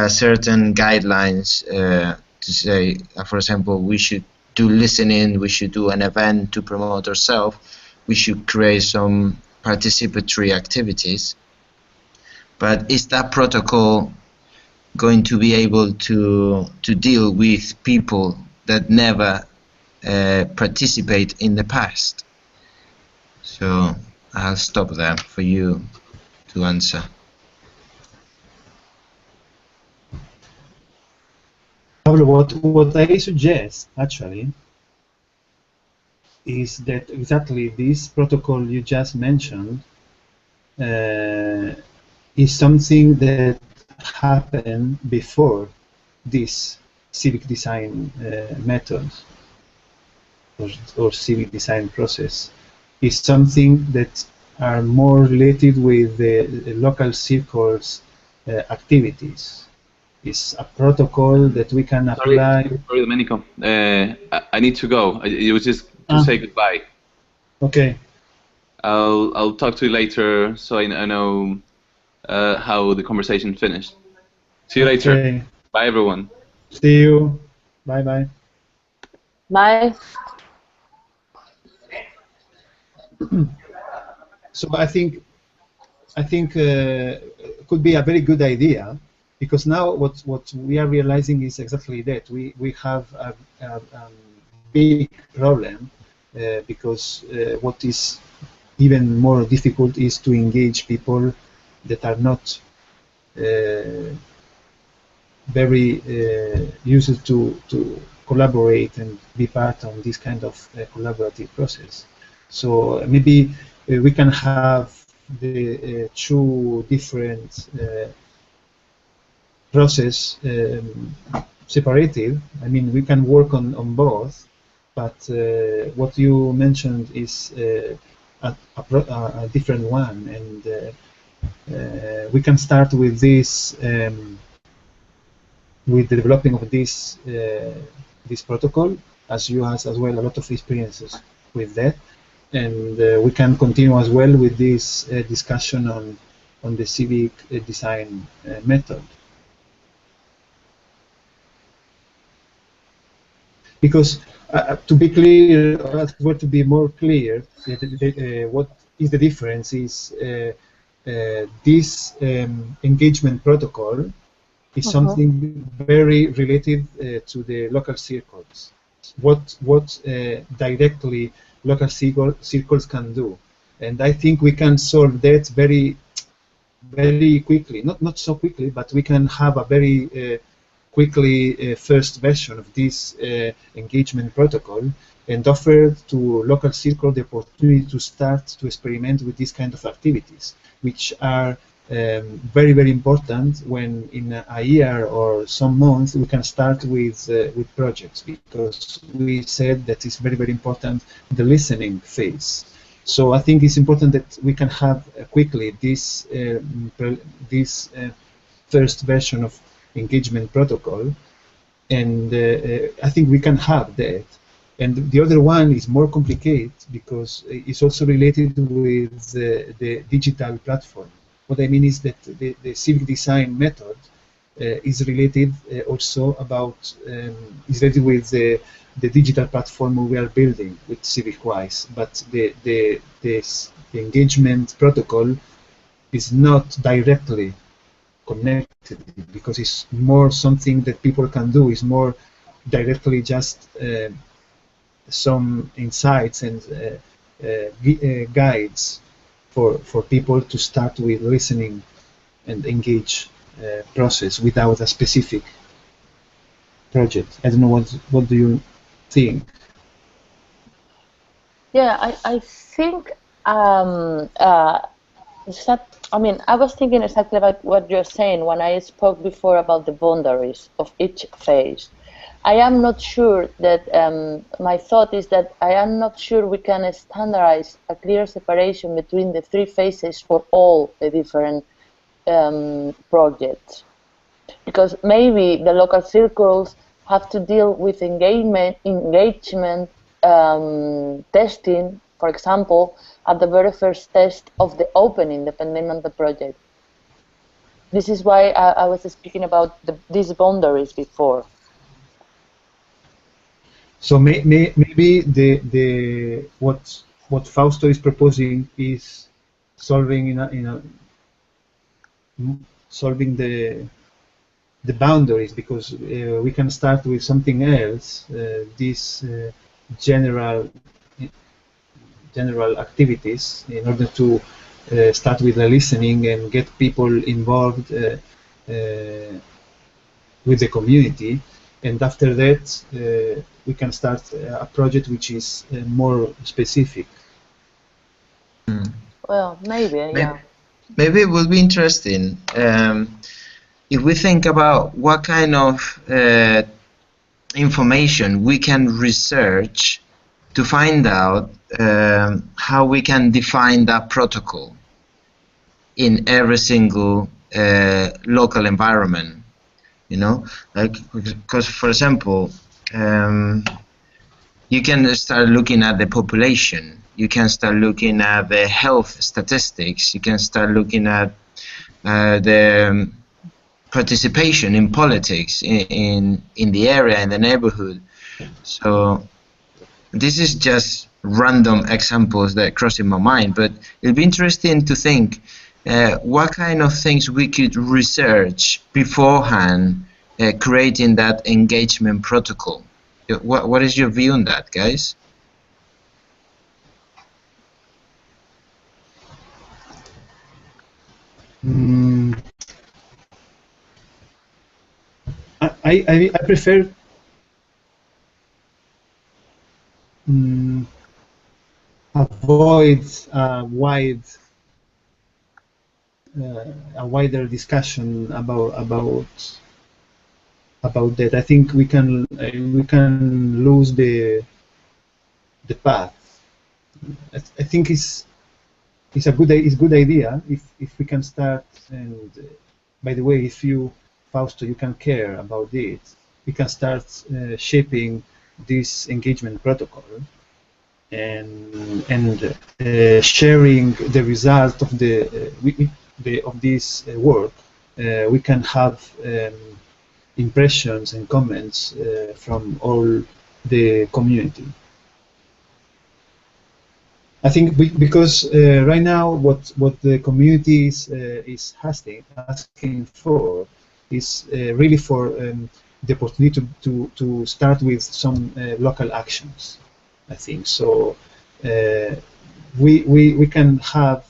certain guidelines to say, for example, we should do listening, we should do an event to promote ourselves, we should create some participatory activities. But is that protocol going to be able to deal with people that never participate in the past? So I'll stop there for you to answer. Pablo, what I suggest actually is that exactly this protocol you just mentioned is something that happened before this civic design method or civic design process. Is something that are more related with the local circles activities. It's a protocol that we can apply. Sorry, Domenico. I need to go. It was just to say goodbye. Okay. I'll talk to you later, so I know how the conversation finished. See you later. Okay. Bye, everyone. See you. Bye bye. Bye. So I think could be a very good idea, because now what we are realizing is exactly that we have a big problem, because what is even more difficult is to engage people that are not very used to collaborate and be part of this kind of collaborative process. So maybe we can have the two different process separated. I mean, we can work on both, but what you mentioned is a different one, and we can start with this, with the developing of this this protocol, as you have as well a lot of experiences with that, and we can continue as well with this discussion on the civic design method. Because to be clear, or to be more clear, what is the difference is this engagement protocol is something very related to the local circles. What directly local circles can do, and I think we can solve that very quickly. Not so quickly, but we can have a very quickly first version of this engagement protocol, and offer to local circle the opportunity to start to experiment with these kind of activities, which are very, very important when in a year or some months we can start with projects, because we said that it's very, very important the listening phase. So I think it's important that we can have quickly this first version of engagement protocol, and I think we can have that. And the other one is more complicated because it's also related with the digital platform. What I mean is that the civic design method is related also about is related with the digital platform we are building with CivicWise, but the engagement protocol is not directly connected, because it's more something that people can do. It's more directly just some insights and guides for people to start with listening and engage process without a specific project. I don't know, what do you think? Yeah, I think I mean, I was thinking exactly about what you're saying when I spoke before about the boundaries of each phase. I am not sure that, my thought is that I am not sure we can standardize a clear separation between the three phases for all the different projects. Because maybe the local circles have to deal with engagement testing, for example, at the very first test of the opening, depending on the project. This is why I was speaking about these boundaries before. So maybe what Fausto is proposing is solving solving the boundaries, because we can start with something else, these general activities, in order to start with the listening and get people involved with the community, and after that we can start a project which is more specific. Well, maybe, yeah. Maybe it would be interesting if we think about what kind of information we can research to find out how we can define that protocol in every single local environment. You know, like, because for example, you can start looking at the population, you can start looking at the health statistics, you can start looking at the participation in politics in the area, in the neighborhood. So this is just random examples that cross in my mind, but it'd be interesting to think what kind of things we could research beforehand, creating that engagement protocol. What is your view on that, guys? I prefer avoid a wider discussion about that. I think we can lose the path. I think it's a good idea if we can start. And by the way, if you, Fausto, you can care about it, we can start shaping this engagement protocol and sharing the result of of this work. We can have impressions and comments from all the community. I think because right now what the community is asking for is really for the opportunity to start with some local actions. I think so. We can have,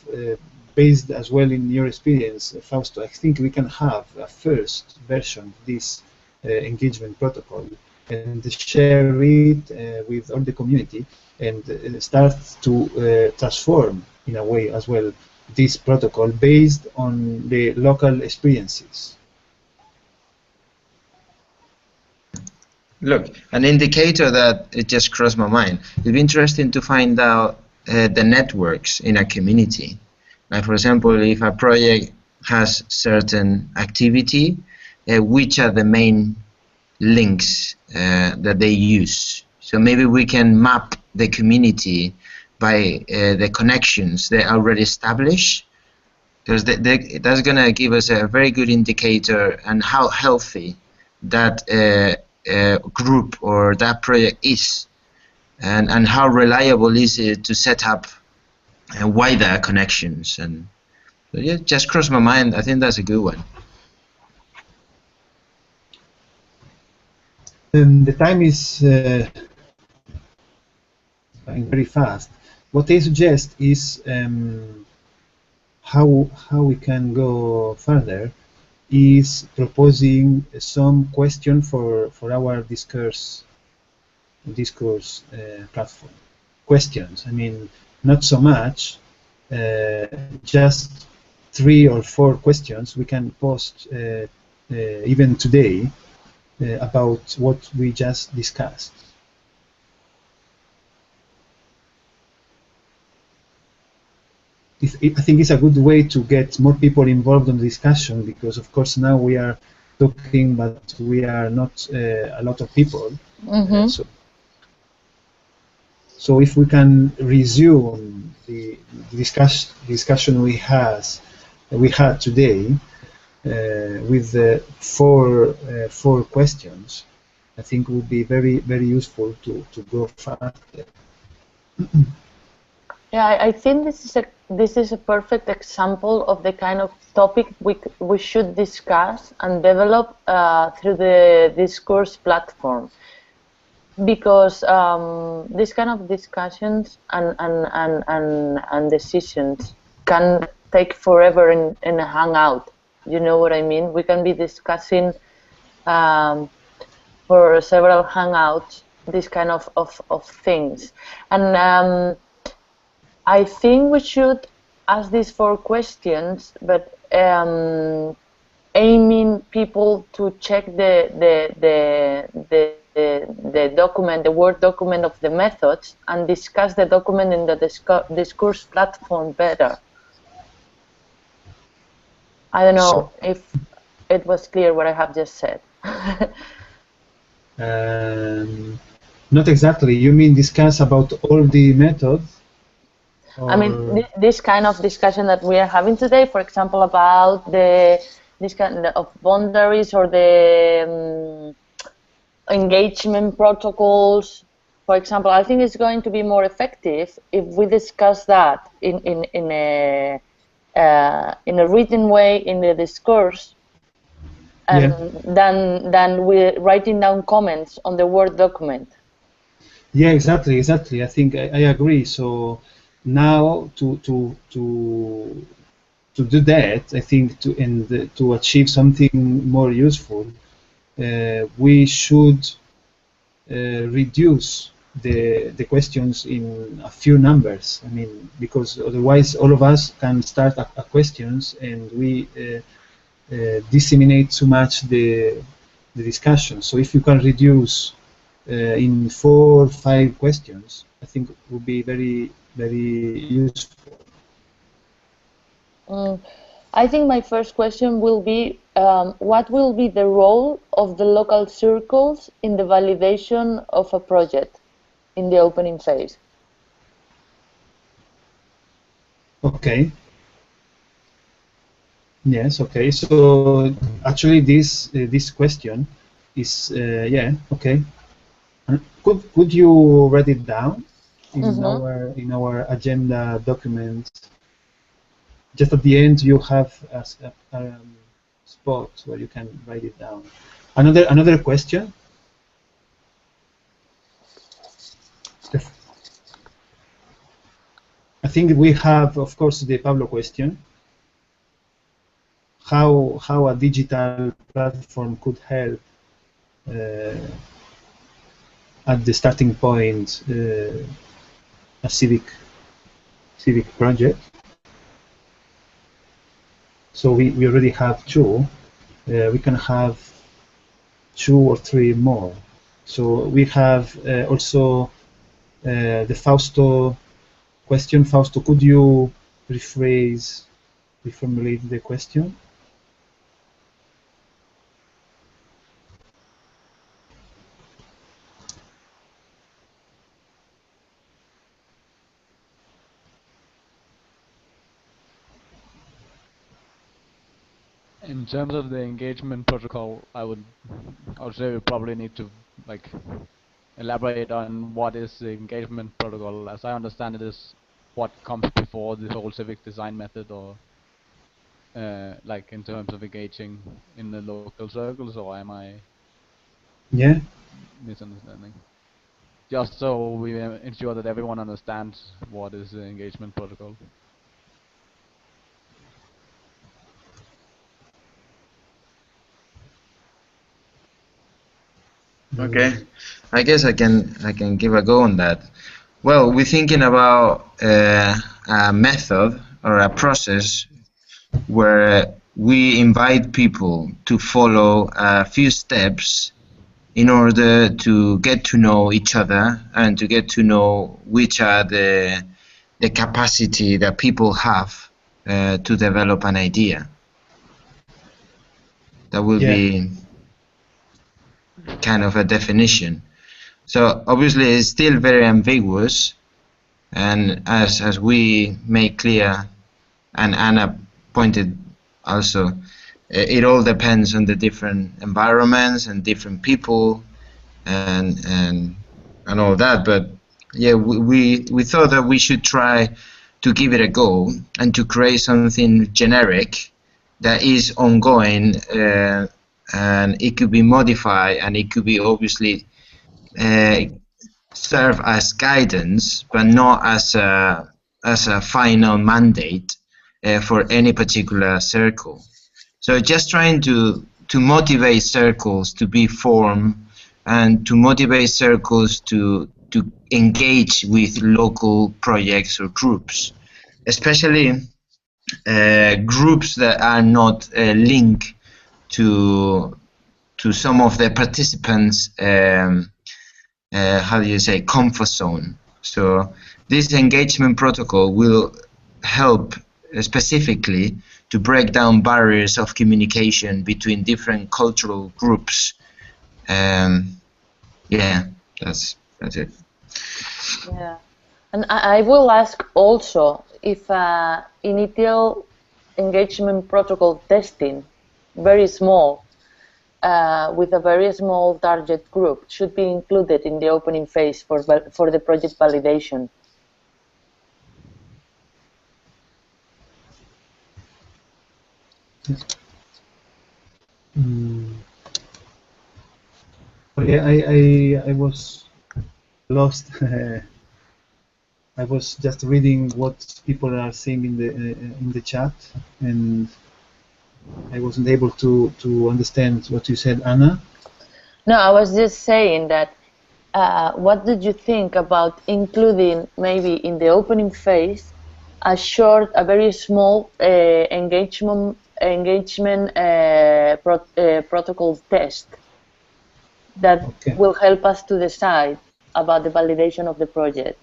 based as well in your experience, Fausto, I think we can have a first version of this engagement protocol and share it with all the community and start to transform in a way as well this protocol based on the local experiences. Look, an indicator that it just crossed my mind. It'd be interesting to find out the networks in a community. Like, for example, if a project has certain activity, which are the main links that they use. So maybe we can map the community by the connections they already established, because that's going to give us a very good indicator on how healthy that group or that project is, and how reliable is it to set up wider connections. And so, yeah, just crossed my mind. I think that's a good one. The time is going very fast. What I suggest is how we can go further is proposing some question for our discourse platform. Questions. I mean, not so much, just 3 or 4 questions we can post even today about what we just discussed. I think it's a good way to get more people involved in the discussion, because of course now we are talking, but we are not a lot of people. Mm-hmm. So if we can resume the discussion we had today with 4 questions, I think would be very useful to go faster. Yeah, I think this is a perfect example of the kind of topic we should discuss and develop through the discourse platform, because this kind of discussions and decisions can take forever in a Hangout. You know what I mean? We can be discussing for several Hangouts this kind of things, and I think we should ask these 4 questions, but aiming people to check the document, the Word document of the methods, and discuss the document in the discourse platform better. I don't know if it was clear what I have just said. Not exactly. You mean discuss about all the methods? I mean, this kind of discussion that we are having today, for example, about this kind of boundaries or the engagement protocols, for example, I think it's going to be more effective if we discuss that in a written way in the discourse, and than we writing down comments on the Word document. Yeah, exactly. I think I agree. So now to do that, I think to achieve something more useful, we should reduce the questions in a few numbers. I mean, because otherwise all of us can start a questions and we disseminate too much the discussion. So if you can reduce in 4 or 5 questions, I think it would be very, very useful. I think my first question will be, what will be the role of the local circles in the validation of a project in the opening phase? Okay. Yes. Okay. So actually, this question is yeah. Okay. Could you write it down in our agenda document? Just at the end, you have a spot where you can write it down. Another question. I think we have, of course, the Pablo question. How a digital platform could help at the starting point a civic project. So we already have 2. We can have 2 or 3 more. So we have also the Fausto question. Fausto, could you reformulate the question? In terms of the engagement protocol, I would say we probably need to elaborate on what is the engagement protocol. As I understand it, is what comes before the whole civic design method, or like in terms of engaging in the local circles, or am I misunderstanding? Just so we ensure that everyone understands what is the engagement protocol. Okay, I guess I can give a go on that. Well, we're thinking about a method or a process where we invite people to follow a few steps in order to get to know each other and to get to know which are the capacity that people have to develop an idea. That will be kind of a definition. So obviously it's still very ambiguous, and as we make clear, and Anna pointed also, it all depends on the different environments and different people and all that. But yeah, we thought that we should try to give it a go and to create something generic that is ongoing, and it could be modified, and it could be obviously serve as guidance, but not as a final mandate for any particular circle. So just trying to motivate circles to be formed and to motivate circles to engage with local projects or groups, especially groups that are not linked to some of the participants' how do you say, comfort zone. So this engagement protocol will help specifically to break down barriers of communication between different cultural groups. Yeah, that's it. Yeah, And I will ask also if initial engagement protocol testing, very small, with a very small target group, should be included in the opening phase for the project validation. I was lost. I was just reading what people are saying in the chat, and I wasn't able to understand what you said, Anna. No, I was just saying that. What did you think about including maybe in the opening phase a very small engagement protocol test that will help us to decide about the validation of the project?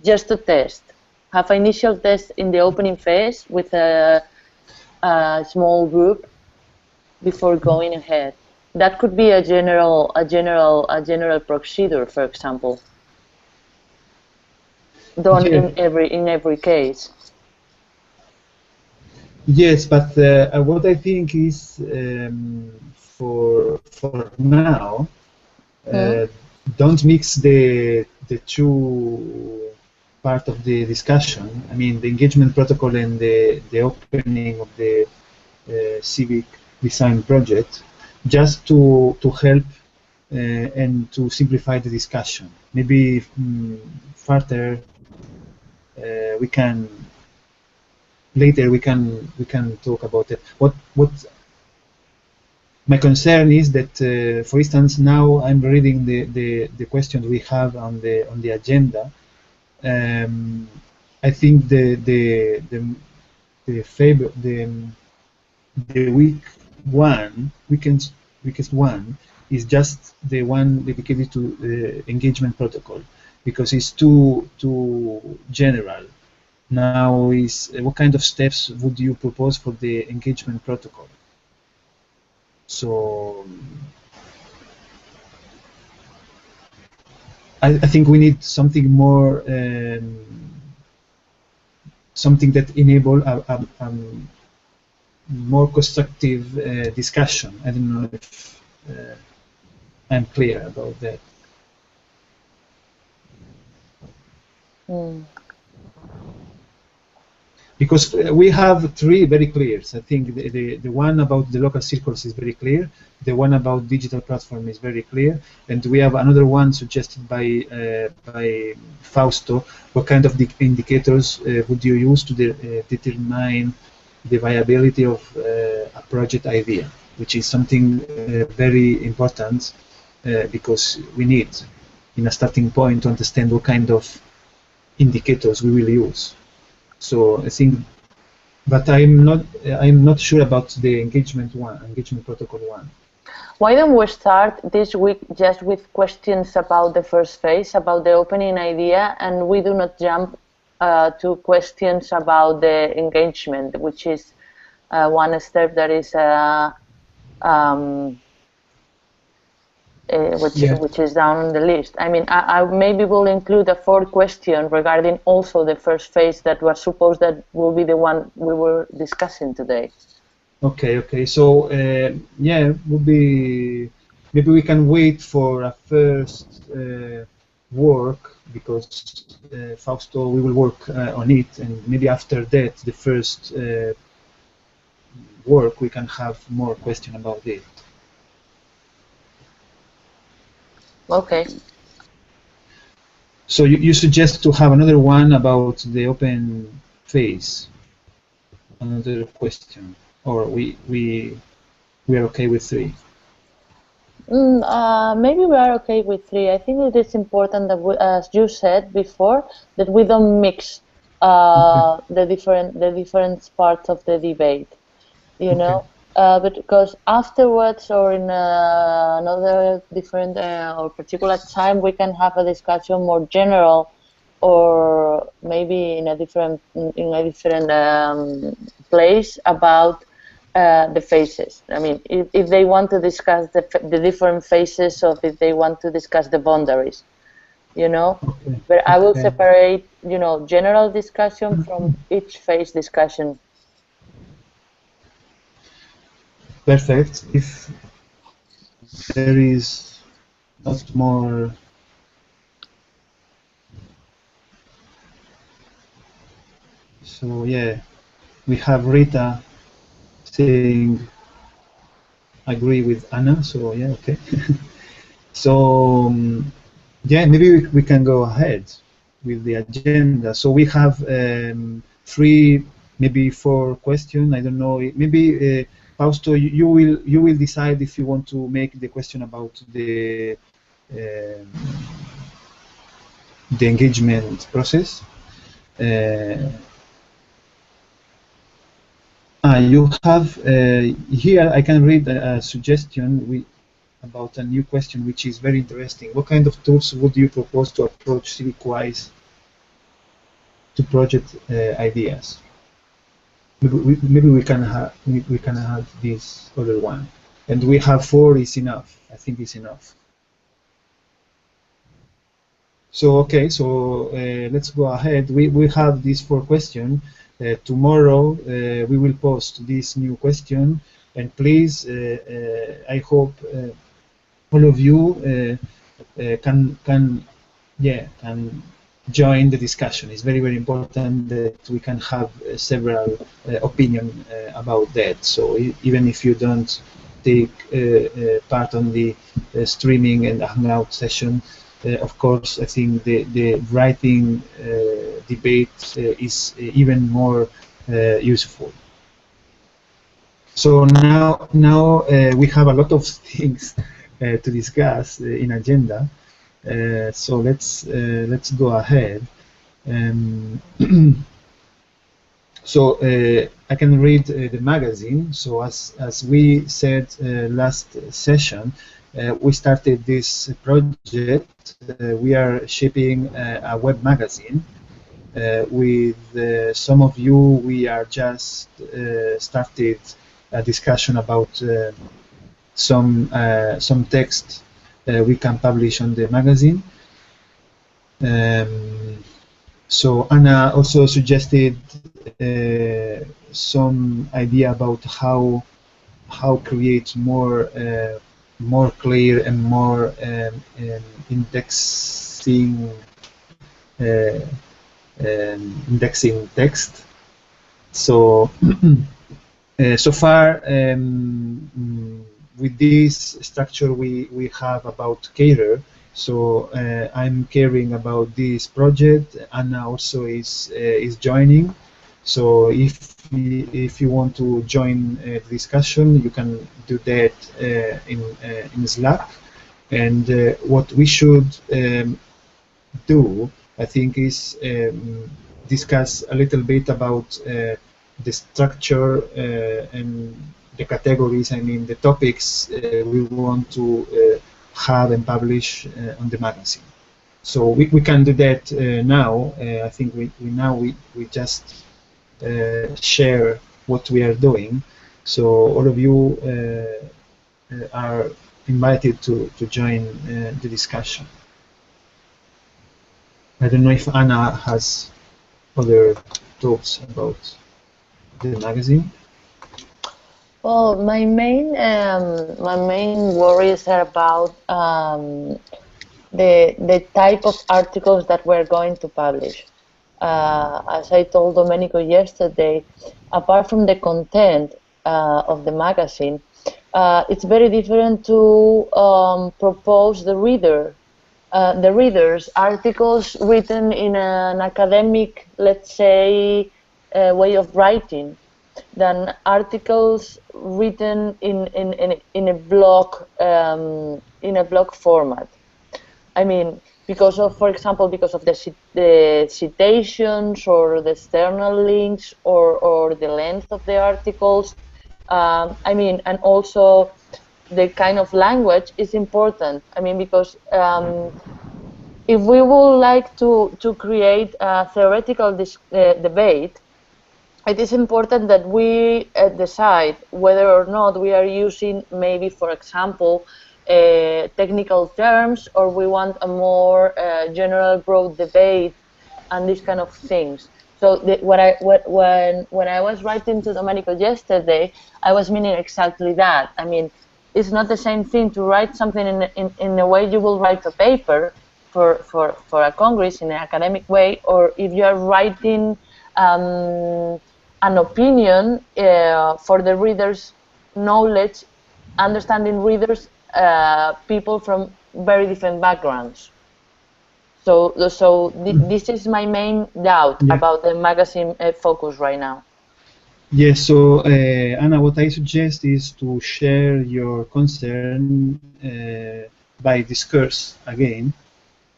Just to test. Have an initial test in the opening phase with a small group before going ahead. That could be a general procedure, for example, done in every case. Yes, but what I think is for now, don't mix the two part of the discussion. I mean, the engagement protocol and the opening of the Civic Design project, just to help and to simplify the discussion. Maybe further we can later we can talk about it. What my concern is that, for instance, now I'm reading the questions we have on the agenda. I think the weakest one is just the one dedicated to the engagement protocol, because it's too general. Now is what kind of steps would you propose for the engagement protocol? So I think we need something more, something that enable a more constructive discussion. I don't know if I'm clear about that. Because we have three very clear. I think the one about the local circles is very clear. The one about digital platform is very clear, and we have another one suggested by Fausto. What kind of indicators would you use to determine the viability of a project idea, which is something very important because we need, in a starting point, to understand what kind of indicators we will use. So I think, but I'm not sure about the engagement protocol one. Why don't we start this week just with questions about the first phase, about the opening idea, and we do not jump to questions about the engagement, which is one step that is which is down on the list. I mean, I maybe will include a fourth question regarding also the first phase that was supposed that will be the one we were discussing today. Okay. So yeah, would be maybe we can wait for a first work, because Fausto, we will work on it, and maybe after that, the first work, we can have more question about it. Okay. So you suggest to have another one about the open phase, another question, or we are okay with three? Maybe we are okay with three. I think it is important that we, as you said before, that we don't mix the different parts of the debate. You know. But because afterwards or in another different or particular time, we can have a discussion more general, or maybe in a different place about the phases. I mean, if they want to discuss the different phases, or if they want to discuss the boundaries. you know. Okay. But I will Okay. separate, you know, general discussion from each phase discussion. Perfect. If there is not more, so yeah, we have Rita saying agree with Anna. So yeah, okay. So yeah, maybe we can go ahead with the agenda. So we have three, maybe four questions. I don't know. Maybe Fausto, you will decide if you want to make the question about um, the engagement process. You have here. I can read a suggestion about a new question, which is very interesting. What kind of tools would you propose to approach CivicWise to project ideas? Maybe we can have this other one, and we have four is enough. I think it's enough. So okay, so let's go ahead. We have these four questions. Tomorrow we will post this new question, and please, I hope all of you can join the discussion. It's very important that we can have several opinion about that. So even if you don't take part on the streaming and Hangout session, of course, I think the writing debate is even more useful. So now we have a lot of things to discuss in agenda. So let's go ahead. So I can read the magazine. So as we said last session, we started this project. We are shipping a web magazine. With some of you, we are just started a discussion about some text we can publish on the magazine. So Anna also suggested some idea about how create more clear and more indexing indexing text. So so far with this structure we have about cater. So I'm caring about this project. Anna also is joining. So if you want to join the discussion, you can do that in Slack. And what we should do, I think, is discuss a little bit about the structure and the categories. I mean, the topics we want to have and publish on the magazine. So we can do that now. I think we just share what we are doing. So all of you are invited to join the discussion. I don't know if Anna has other thoughts about the magazine. Well, my main worries are about the type of articles that we're going to publish. As I told Domenico yesterday, apart from the content of the magazine, it's very different to propose the readers articles written in an academic, let's say, way of writing than articles written in a blog format. I mean, because of, for example, because of the citations or the external links or the length of the articles. I mean, and also the kind of language is important. I mean, because if we would like to create a theoretical debate, it is important that we decide whether or not we are using, maybe, for example, technical terms, or we want a more general, broad debate and these kind of things. So when I was writing to Domenico yesterday, I was meaning exactly that. I mean, it's not the same thing to write something in the way you will write a paper for a congress in an academic way, or if you are writing an opinion for the reader's knowledge, understanding readers, people from very different backgrounds. So this is my main doubt about the magazine focus right now. Yes, so Anna, what I suggest is to share your concern by discourse again,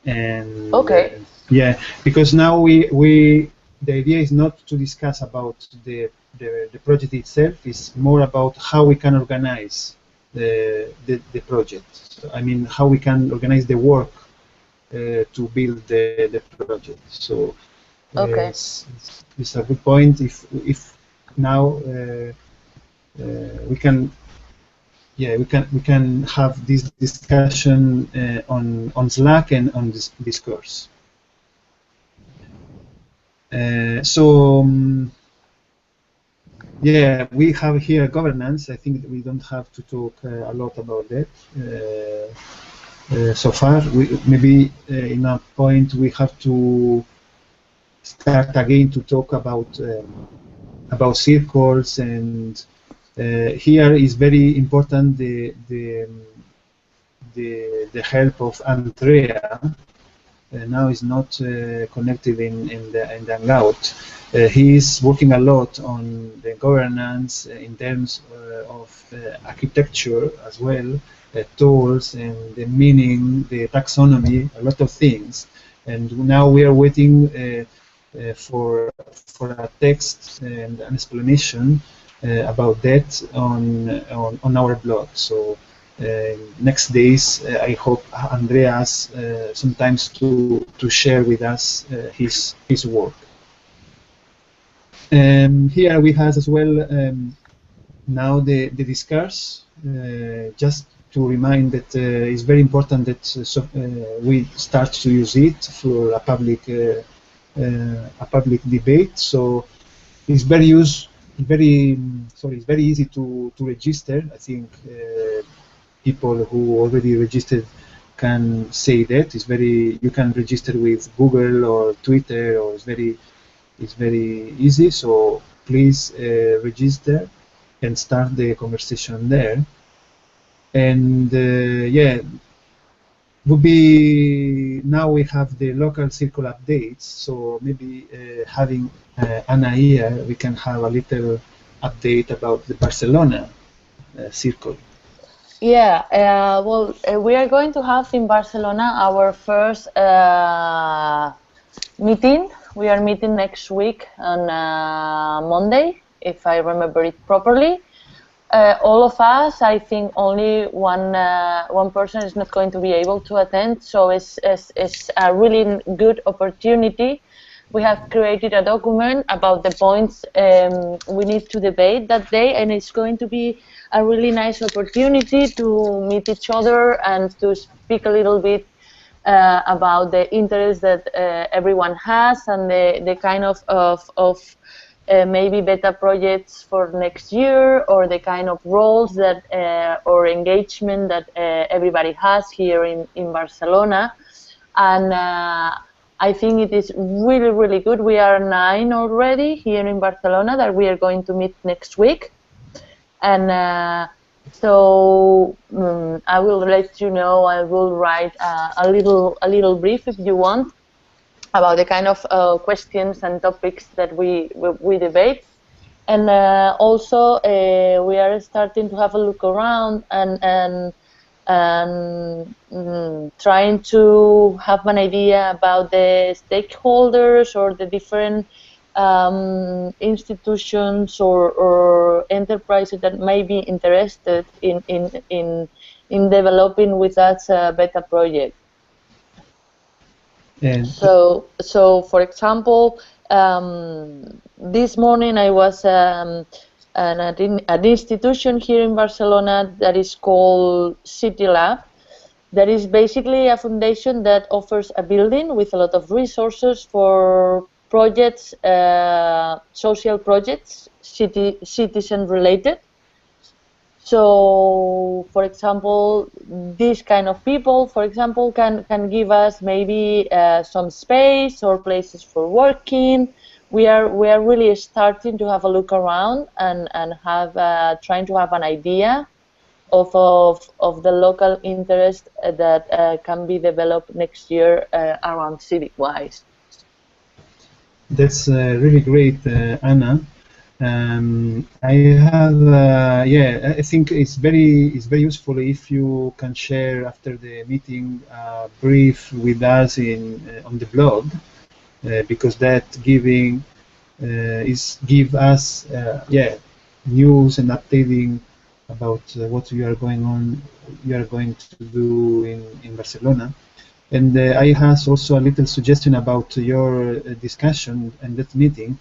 and okay. Yeah, because now the idea is not to discuss about the project itself. It's more about how we can organize the project. So, I mean, how we can organize the work to build the project. So okay. It's a good point. If now we can have this discussion on Slack and on this discourse. Yeah, we have here governance. I think that we don't have to talk a lot about that so far. Maybe in a point we have to start again to talk about circles, and here is very important the help of Andrea. Now is not connected in the Hangout. He is working a lot on the governance in terms of architecture as well, tools and the meaning, the taxonomy, a lot of things. And now we are waiting for a text and an explanation about that on our blog. So next days, I hope Andreas sometimes to share with us his work. Here we have as well now the discourse. Just to remind that it's very important that we start to use it for a public debate. So it's very easy to register. I think people who already registered can say that you can register with Google or Twitter, or it's very easy. So please register and start the conversation there. And yeah, would be now we have the local circle updates. So maybe having Anna here, we can have a little update about the Barcelona circle. Yeah, well, we are going to have in Barcelona our first meeting. We are meeting next week on Monday, if I remember it properly. All of us, I think only one person is not going to be able to attend, so it's a really good opportunity. We have created a document about the points we need to debate that day, and it's going to be a really nice opportunity to meet each other and to speak a little bit about the interest that everyone has, and the kind of maybe beta projects for next year, or the kind of roles that or engagement that everybody has here in Barcelona. And I think it is really, really good. We are 9 already here in Barcelona that we are going to meet next week. And so I will let you know. I will write a little brief, if you want, about the kind of questions and topics that we debate. And also we are starting to have a look around and trying to have an idea about the stakeholders or the different institutions or enterprises that may be interested in developing with us a beta project. And so for example, this morning I was an institution here in Barcelona that is called City Lab. That is basically a foundation that offers a building with a lot of resources for projects, social projects, citizen related. So, for example, these kind of people, for example, can give us maybe some space or places for working. We are really starting to have a look around and have trying to have an idea of the local interest that can be developed next year around CivicWise. That's really great, Anna. I have, yeah, I think it's very useful if you can share after the meeting brief with us on the blog, because that give us yeah, news and updating about what you are going to do in Barcelona. And I have also a little suggestion about your discussion and that meeting.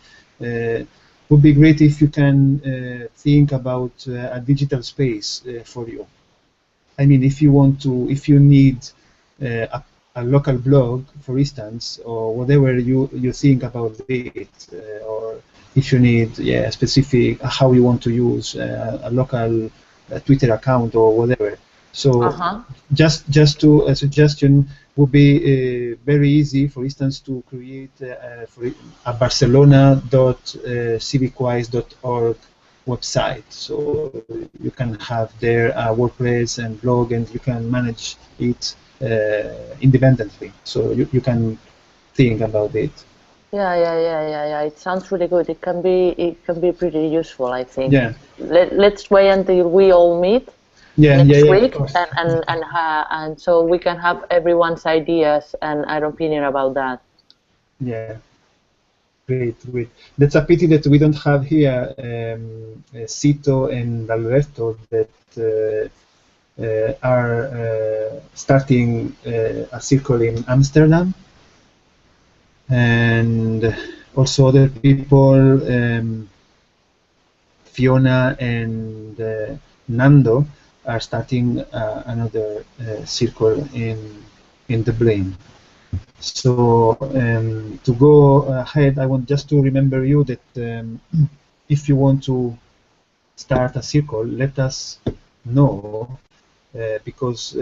Would be great if you can think about a digital space for you. I mean, if you need a local blog, for instance, or whatever you think about it, or if you need a specific how you want to use a local Twitter account or whatever. So just to a suggestion would be very easy, for instance, to create a barcelona.civicwise.org website. So you can have there a WordPress and blog, and you can manage it independently. So you can think about it. Yeah. It sounds really good. It can be pretty useful, I think. Yeah. Let's wait until we all meet next week, and so we can have everyone's ideas and our opinion about that. Yeah. Great. That's a pity that we don't have here Cito and Alberto that are starting a circle in Amsterdam, and also other people, Fiona and Nando, are starting another circle in Dublin. So to go ahead, I want just to remember you that if you want to start a circle, let us know, because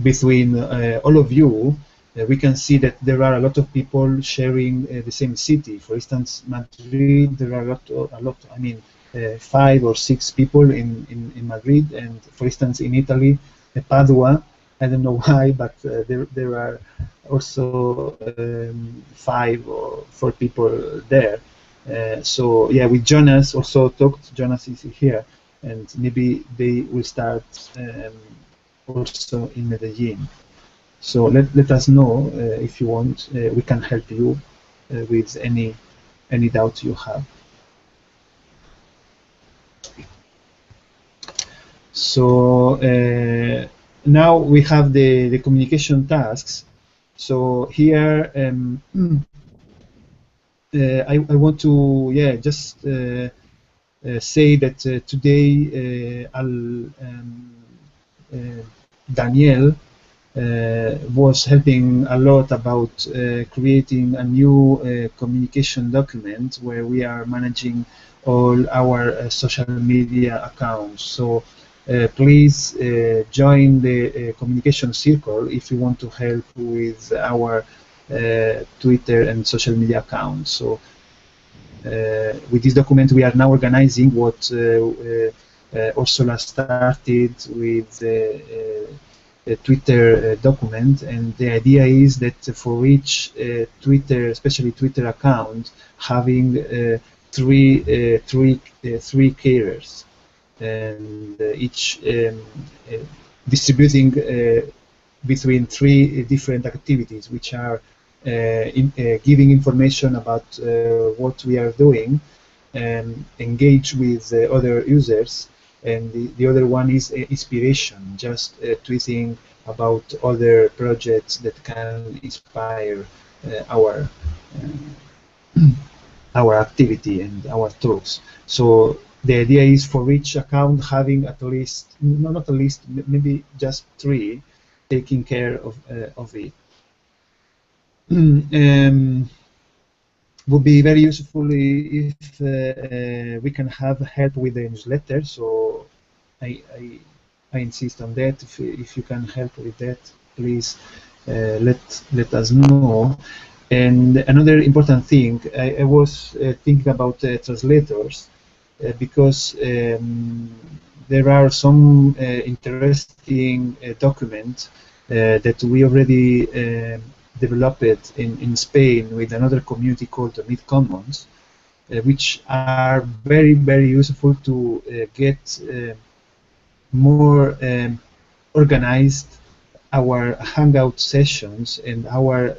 between all of you, we can see that there are a lot of people sharing the same city. For instance, Madrid, there are a lot. I mean, 5 or 6 people in Madrid, and for instance, in Italy, Padua. I don't know why, but there are also 5 or 4 people there. So yeah, with Jonas also talked. Jonas is here, and maybe they will start also in Medellin. So let us know if you want. We can help you with any doubt you have. So now we have the communication tasks. So here I want to just say that today Daniel was helping a lot about creating a new communication document where we are managing all our social media accounts. So please join the communication circle if you want to help with our Twitter and social media accounts. So with this document, we are now organizing what Ursula started with a Twitter document, and the idea is that for each Twitter, especially Twitter account, having three carriers, and each distributing between 3 different activities, which are giving information about what we are doing, and engage with other users, and the other one is inspiration, just tweeting about other projects that can inspire our our activity and our talks. So the idea is for each account having at least, no, not at least, maybe just 3 taking care of it. Would be very useful if we can have help with the newsletter. So I insist on that. If you can help with that, please let us know. And another important thing, I was thinking about translators because there are some interesting documents that we already developed in Spain with another community called the Mid Commons, which are very, very useful to get more organized our Hangout sessions and our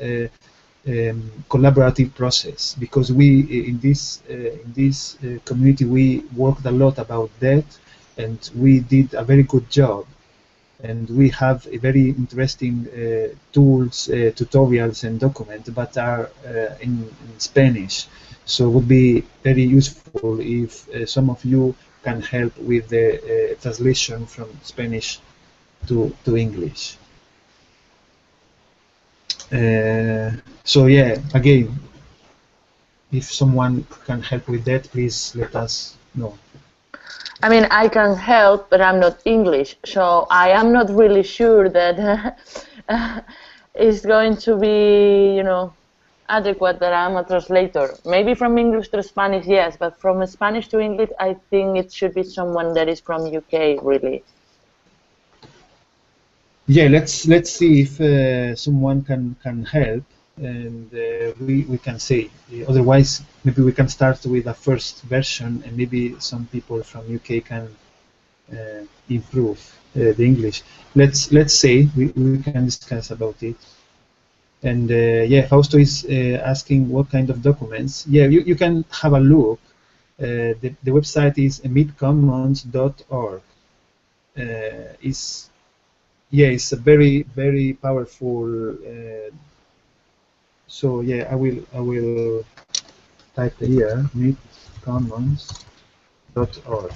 collaborative process, because we in this community we worked a lot about that, and we did a very good job, and we have a very interesting tools, tutorials and documents, but are in Spanish. So it would be very useful if some of you can help with the translation from Spanish to English. So yeah, again, if someone can help with that, please let us know. I mean, I can help, but I'm not English, so I am not really sure that it's going to be, you know, adequate that I'm a translator. Maybe from English to Spanish, yes, but from Spanish to English, I think it should be someone that is from UK, really. Yeah, let's see if someone can help, and we can say. Otherwise, maybe we can start with a first version, and maybe some people from UK can improve the English. Let's say we can discuss about it. And yeah, Fausto is asking what kind of documents. Yeah, you can have a look. The website is midcommons.org. Yeah, it's a very, very powerful. So yeah, I will type here midcommons.org.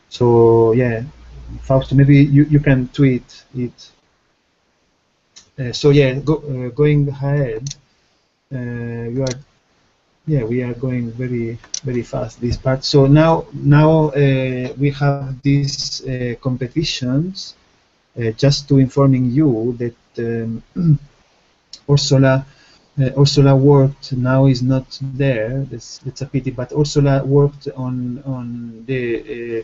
So yeah, Fausto, maybe you can tweet it. So yeah, going ahead, we are going very, very fast this part. So now we have these competitions. Just to informing you that Ursula worked, now is not there. That's a pity. But Ursula worked on the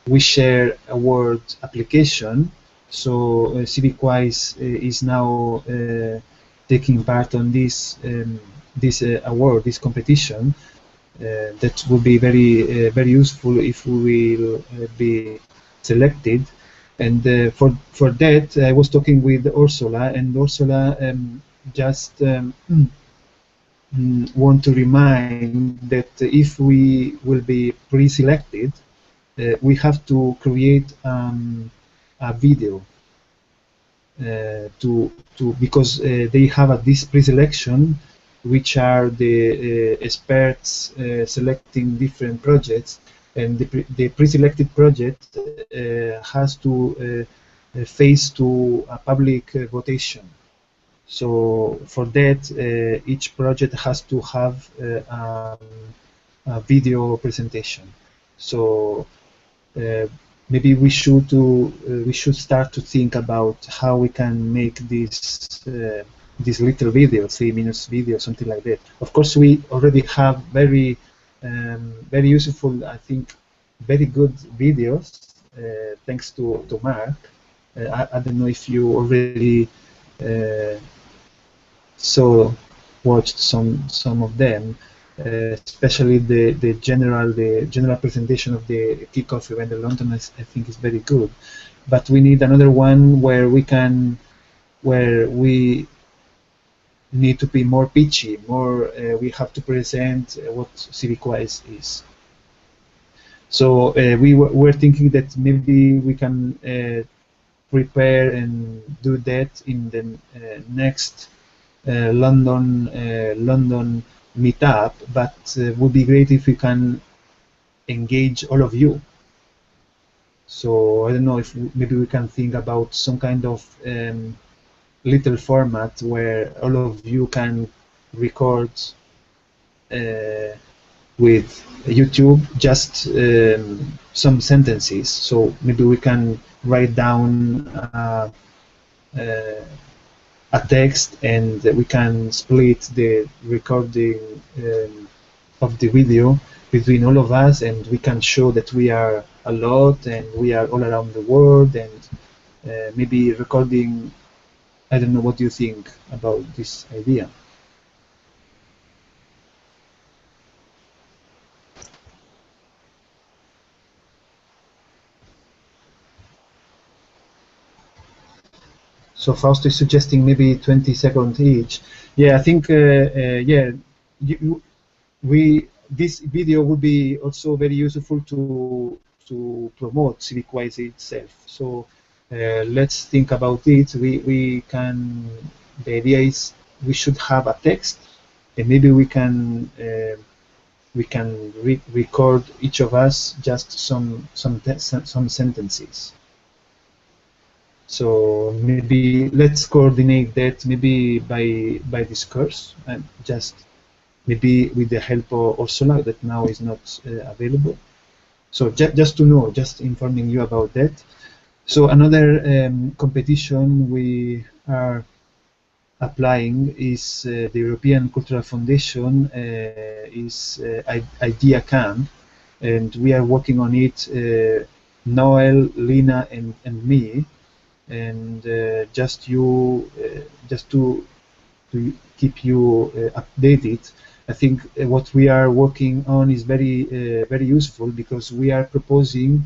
We Share Award application. So CivicWise is now taking part on this award, this competition. That would be very very useful if we will be selected. And for that, I was talking with Ursula, and Ursula just want to remind that if we will be pre-selected, we have to create a video because they have this pre-selection, which are the experts selecting different projects. And the pre-selected project has to face to a public votation. So for that, each project has to have a video presentation. So maybe we should start to think about how we can make this little video, 3 minutes video, something like that. Of course, we already have very useful, I think, very good videos, thanks to Mark. I don't know if you already watched some of them, especially the general presentation of the kickoff event in London. I think is very good, but we need another one where we need to be more pitchy, we have to present what CivicWise is. So we were thinking that maybe we can prepare and do that in the next London meet up, but would be great if we can engage all of you. So I don't know if maybe we can think about some kind of little format where all of you can record with YouTube just some sentences. So maybe we can write down a text, and we can split the recording of the video between all of us, and we can show that we are a lot and we are all around the world, and maybe recording. I don't know, what do you think about this idea? So Fausto is suggesting maybe 20 seconds each. Yeah, I think yeah, this video would be also very useful to promote CivicWise itself. So let's think about it. We can. The idea is we should have a text, and maybe we can record each of us just some sentences. So maybe let's coordinate that maybe by discourse, and just maybe with the help of Ursula that now is not available. So just to know, just informing you about that. So another competition we are applying is the European Cultural Foundation is Idea Camp, and we are working on it, Noel, Lina, and me. And just to keep you updated, I think what we are working on is very useful, because we are proposing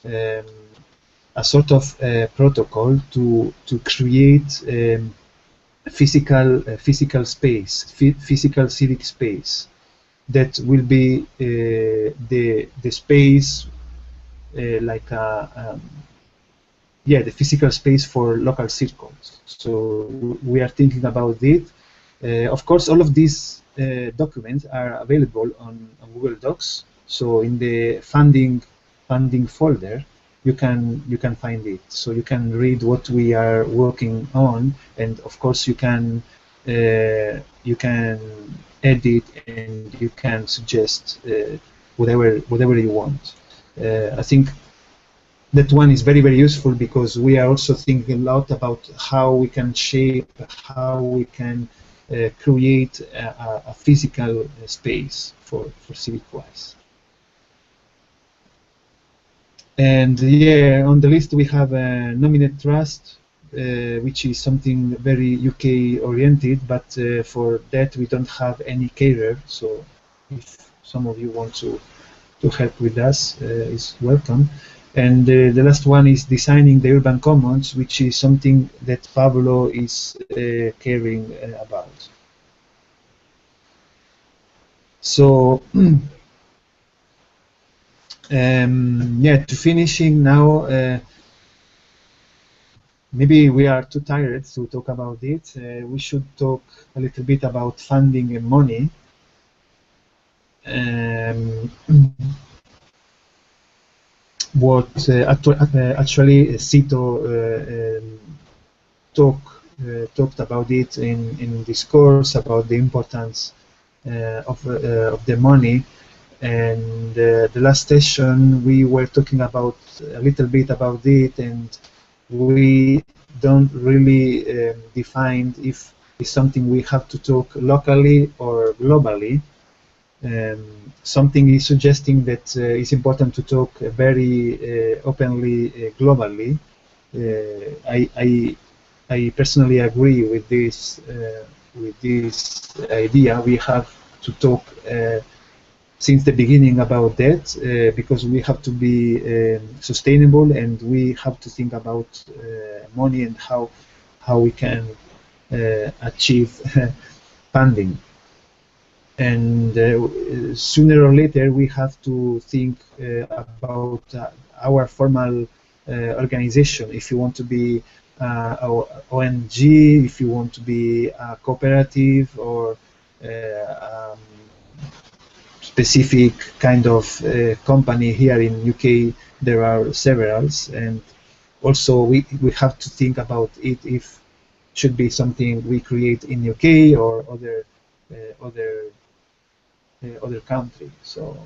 a sort of protocol to create physical space, physical civic space that will be the space like a yeah, the physical space for local circles. So we are thinking about it. Of course, all of these documents are available on Google Docs. So in the funding folder, you can find it. So you can read what we are working on, and of course you can edit, and you can suggest whatever you want. I think that one is very useful, because we are also thinking a lot about how we can shape, how we can create a physical space for CivicWise. And yeah, on the list we have Nominate Trust, which is something very UK oriented, but for that we don't have any caterer. So if some of you want to help with us, is welcome. And the last one is Designing the Urban Commons, which is something that Pablo is caring about. So yeah, to finishing now, maybe we are too tired to talk about it. We should talk a little bit about funding and money. What actually Cito talked about it in discourse about the importance of the money, and the last session we were talking about a little bit about it, and we don't really define if it's something we have to talk locally or globally. Something is suggesting that it's important to talk very openly globally. I personally agree with this idea. We have to talk since the beginning about that, because we have to be sustainable, and we have to think about money and how we can achieve funding. And sooner or later we have to think about our formal organization. If you want to be ONG, if you want to be a cooperative, or specific kind of company here in UK. There are several, and also we have to think about it if should be something we create in UK or other country. So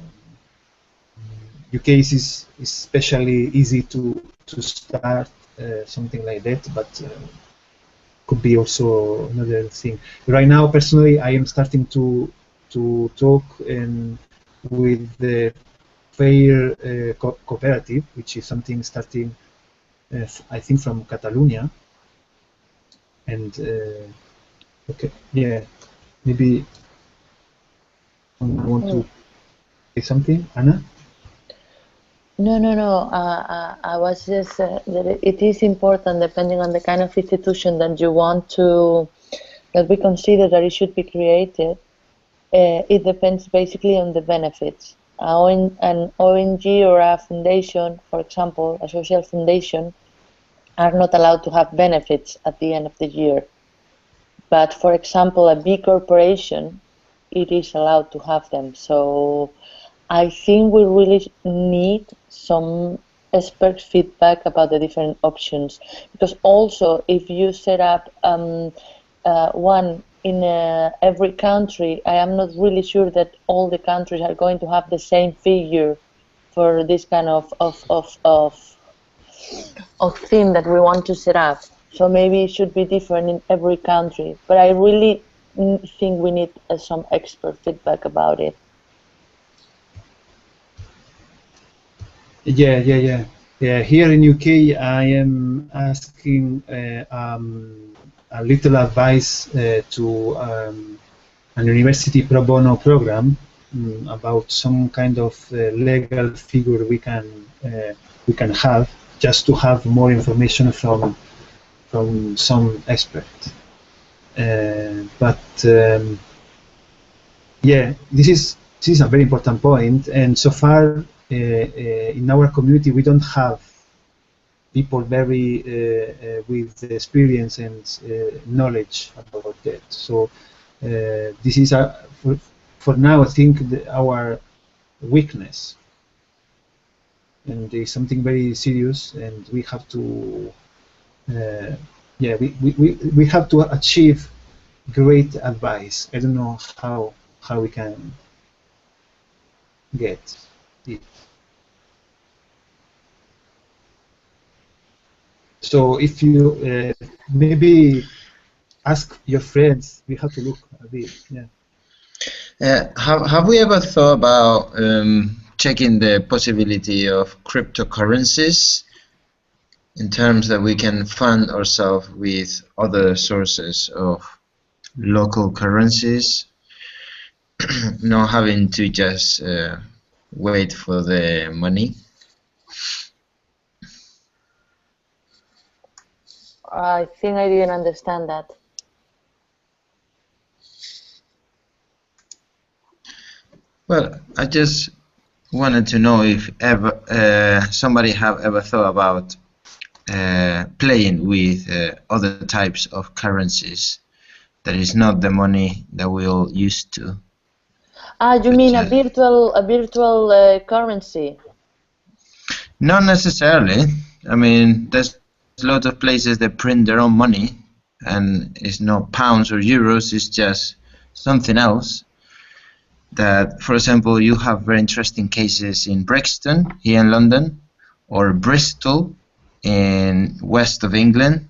UK is especially easy to start something like that, but could be also another thing. Right now, personally, I am starting to talk with the Fair cooperative, which is something starting, I think, from Catalonia. And okay, yeah, maybe I want to say something, Anna. No. I was just that it is important, depending on the kind of institution that you want to, that we consider that it should be created. It depends basically on the benefits. An ONG or a foundation, for example, a social foundation, are not allowed to have benefits at the end of the year. But for example, a big corporation, it is allowed to have them. So I think we really need some expert feedback about the different options, because also if you set up one in every country, I am not really sure that all the countries are going to have the same figure for this kind of theme that we want to set up. So maybe it should be different in every country. But I really think we need some expert feedback about it. Yeah. Here in UK, I am asking a little advice to an university pro bono program about some kind of legal figure we can have, just to have more information from some expert. But yeah, this is a very important point, and so far in our community we don't have people very with experience and knowledge about that. So this is for now, I think, our weakness, and it's something very serious, and we have to we have to achieve great advice. I don't know how we can get it. So if you maybe ask your friends, we have to look a bit. Yeah. Have we ever thought about checking the possibility of cryptocurrencies in terms that we can fund ourselves with other sources of local currencies, not having to just wait for the money? I think I didn't understand that. Well, I just wanted to know if ever somebody have ever thought about playing with other types of currencies that is not the money that we all used to. You mean a virtual currency? Not necessarily. I mean, there's a lot of places that print their own money, and it's not pounds or euros, it's just something else. That, for example, you have very interesting cases in Brixton, here in London, or Bristol, in west of England,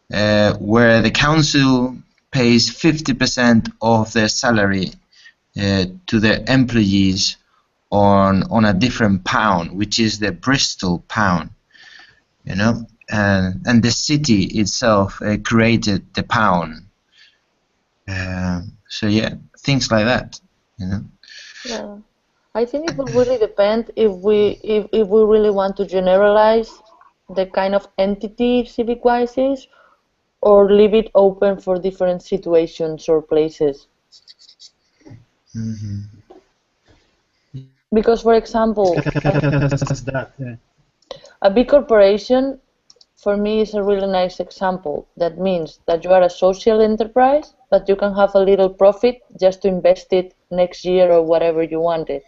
where the council pays 50% of their salary to their employees on a different pound, which is the Bristol pound, you know, and the city itself created the pound. So yeah, things like that, you know. Yeah, I think it will really depend if we really want to generalize the kind of entity CivicWise is, or leave it open for different situations or places. Mm-hmm. Because, for example, a big corporation, for me, is a really nice example. That means that you are a social enterprise, but you can have a little profit just to invest it next year or whatever you want it.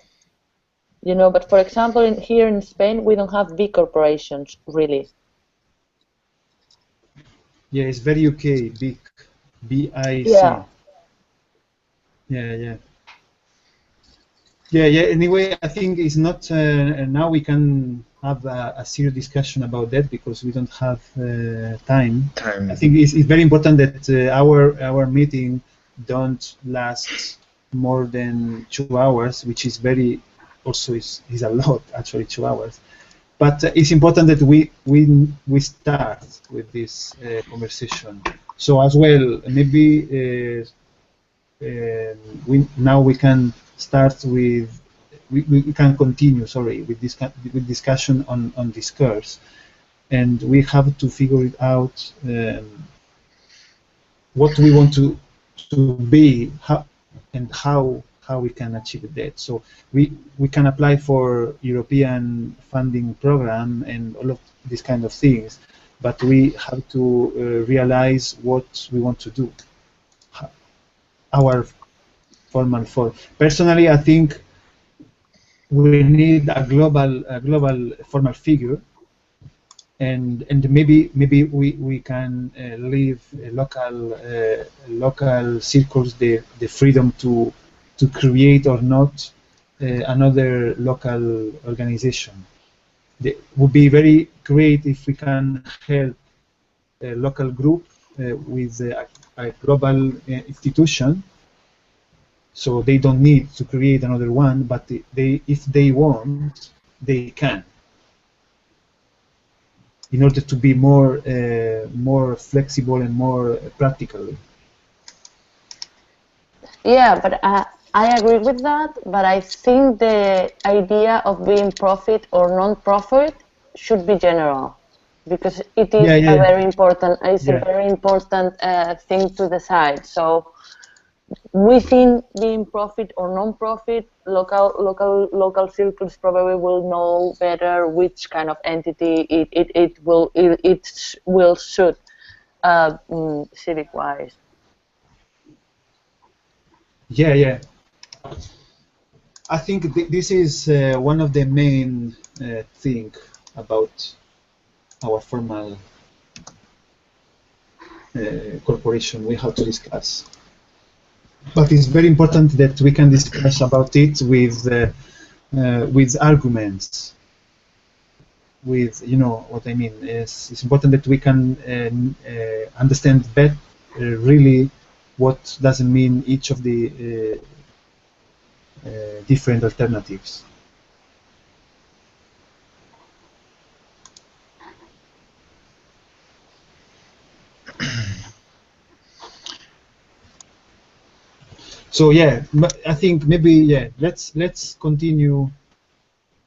You know, but for example, here in Spain, we don't have big corporations, really. Yeah, it's very UK, big, BIC. Yeah. Yeah. Anyway, I think it's not, now we can have a serious discussion about that because we don't have time. I think it's very important that our meeting don't last more than 2 hours, which is also is a lot, actually, 2 hours. But it's important that we start with this conversation. So as well, maybe now we can start with we can continue. Sorry, with discussion on this course, and we have to figure it out what we want to be, how we can achieve that. So we can apply for European funding program and all of these kind of things, but we have to realize what we want to do. Our formal form. Personally, I think we need a global formal figure, and maybe we can leave local circles the freedom to create or not another local organization. It would be very great if we can help a local group with a global institution, so they don't need to create another one, but if they want, they can, in order to be more flexible and more practical. Yeah, but I agree with that, but I think the idea of being profit or non-profit should be general, because it is a very important. It's a very important thing to decide. So within being profit or non-profit, local circles probably will know better which kind of entity it will suit CivicWise. Yeah. I think this is one of the main thing about our formal corporation we have to discuss. But it's very important that we can discuss about it with arguments. With, you know what I mean. It's important that we can understand better really what doesn't mean each of the different alternatives. So yeah, I think maybe let's continue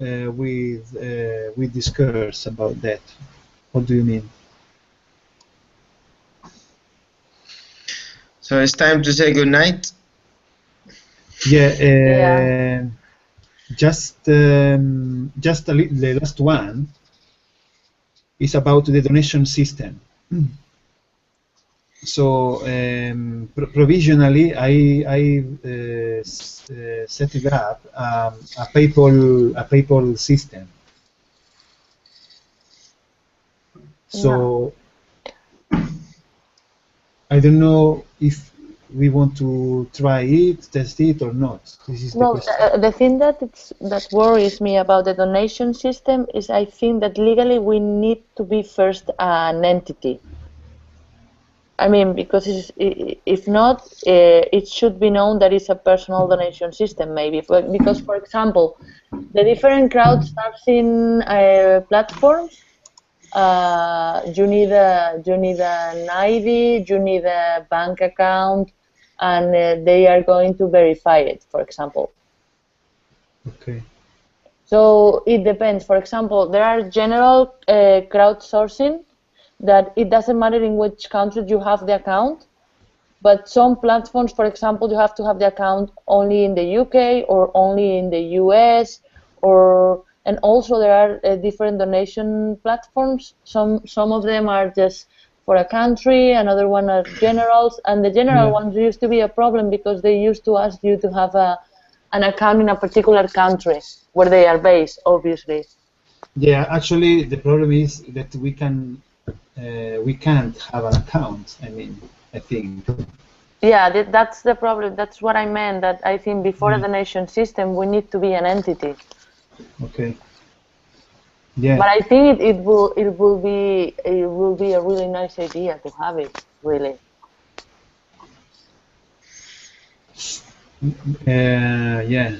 with discourse about that. What do you mean? So it's time to say good night. Yeah. Just the last one is about the donation system. So provisionally, I set it up a PayPal system. So I don't know if we want to try it, test it, or not. This is the question. The thing that worries me about the donation system is I think that legally we need to be first an entity. I mean, because if not, it should be known that it's a personal donation system, maybe. Because, for example, the different crowdsourcing platforms, you need an ID, you need a bank account, and they are going to verify it, for example. Okay. So it depends. For example, there are general crowdsourcing that it doesn't matter in which country you have the account, but some platforms, for example, you have to have the account only in the UK or only in the US, and also there are different donation platforms. Some of them are just for a country, another one are generals, and the general ones used to be a problem because they used to ask you to have an account in a particular country where they are based, obviously. Yeah, actually, the problem is that we can't have an account. I mean, I think. Yeah, that's the problem. That's what I meant. That I think before the nation system, we need to be an entity. Okay. Yeah. But I think it will be a really nice idea to have it. Really. Yeah.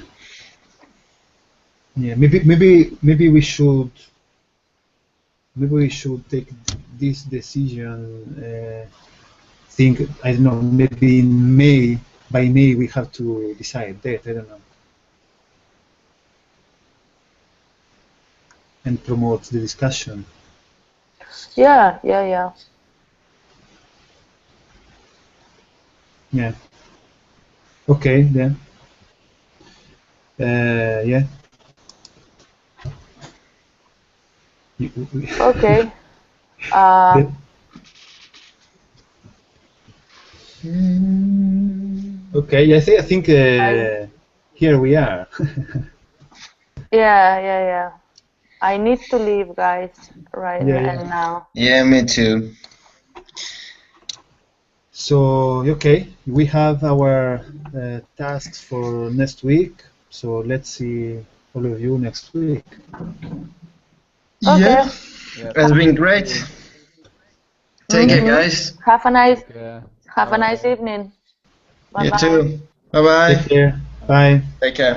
Yeah. Maybe we should take this decision. Think, I don't know, maybe in May. By May we have to decide that. I don't know. And promote the discussion. Yeah. Yeah. Okay then. Yeah. Okay. Okay. I think here we are. Yeah. I need to leave, guys, right Yeah. now. Yeah, me too. So, okay, we have our tasks for next week. So let's see all of you next week. Okay. Yeah, Yeah, it's been thank great. you. Take care, guys. Have a nice Take care. evening. Bye You bye. too. Bye bye. Take care. Bye. Take care.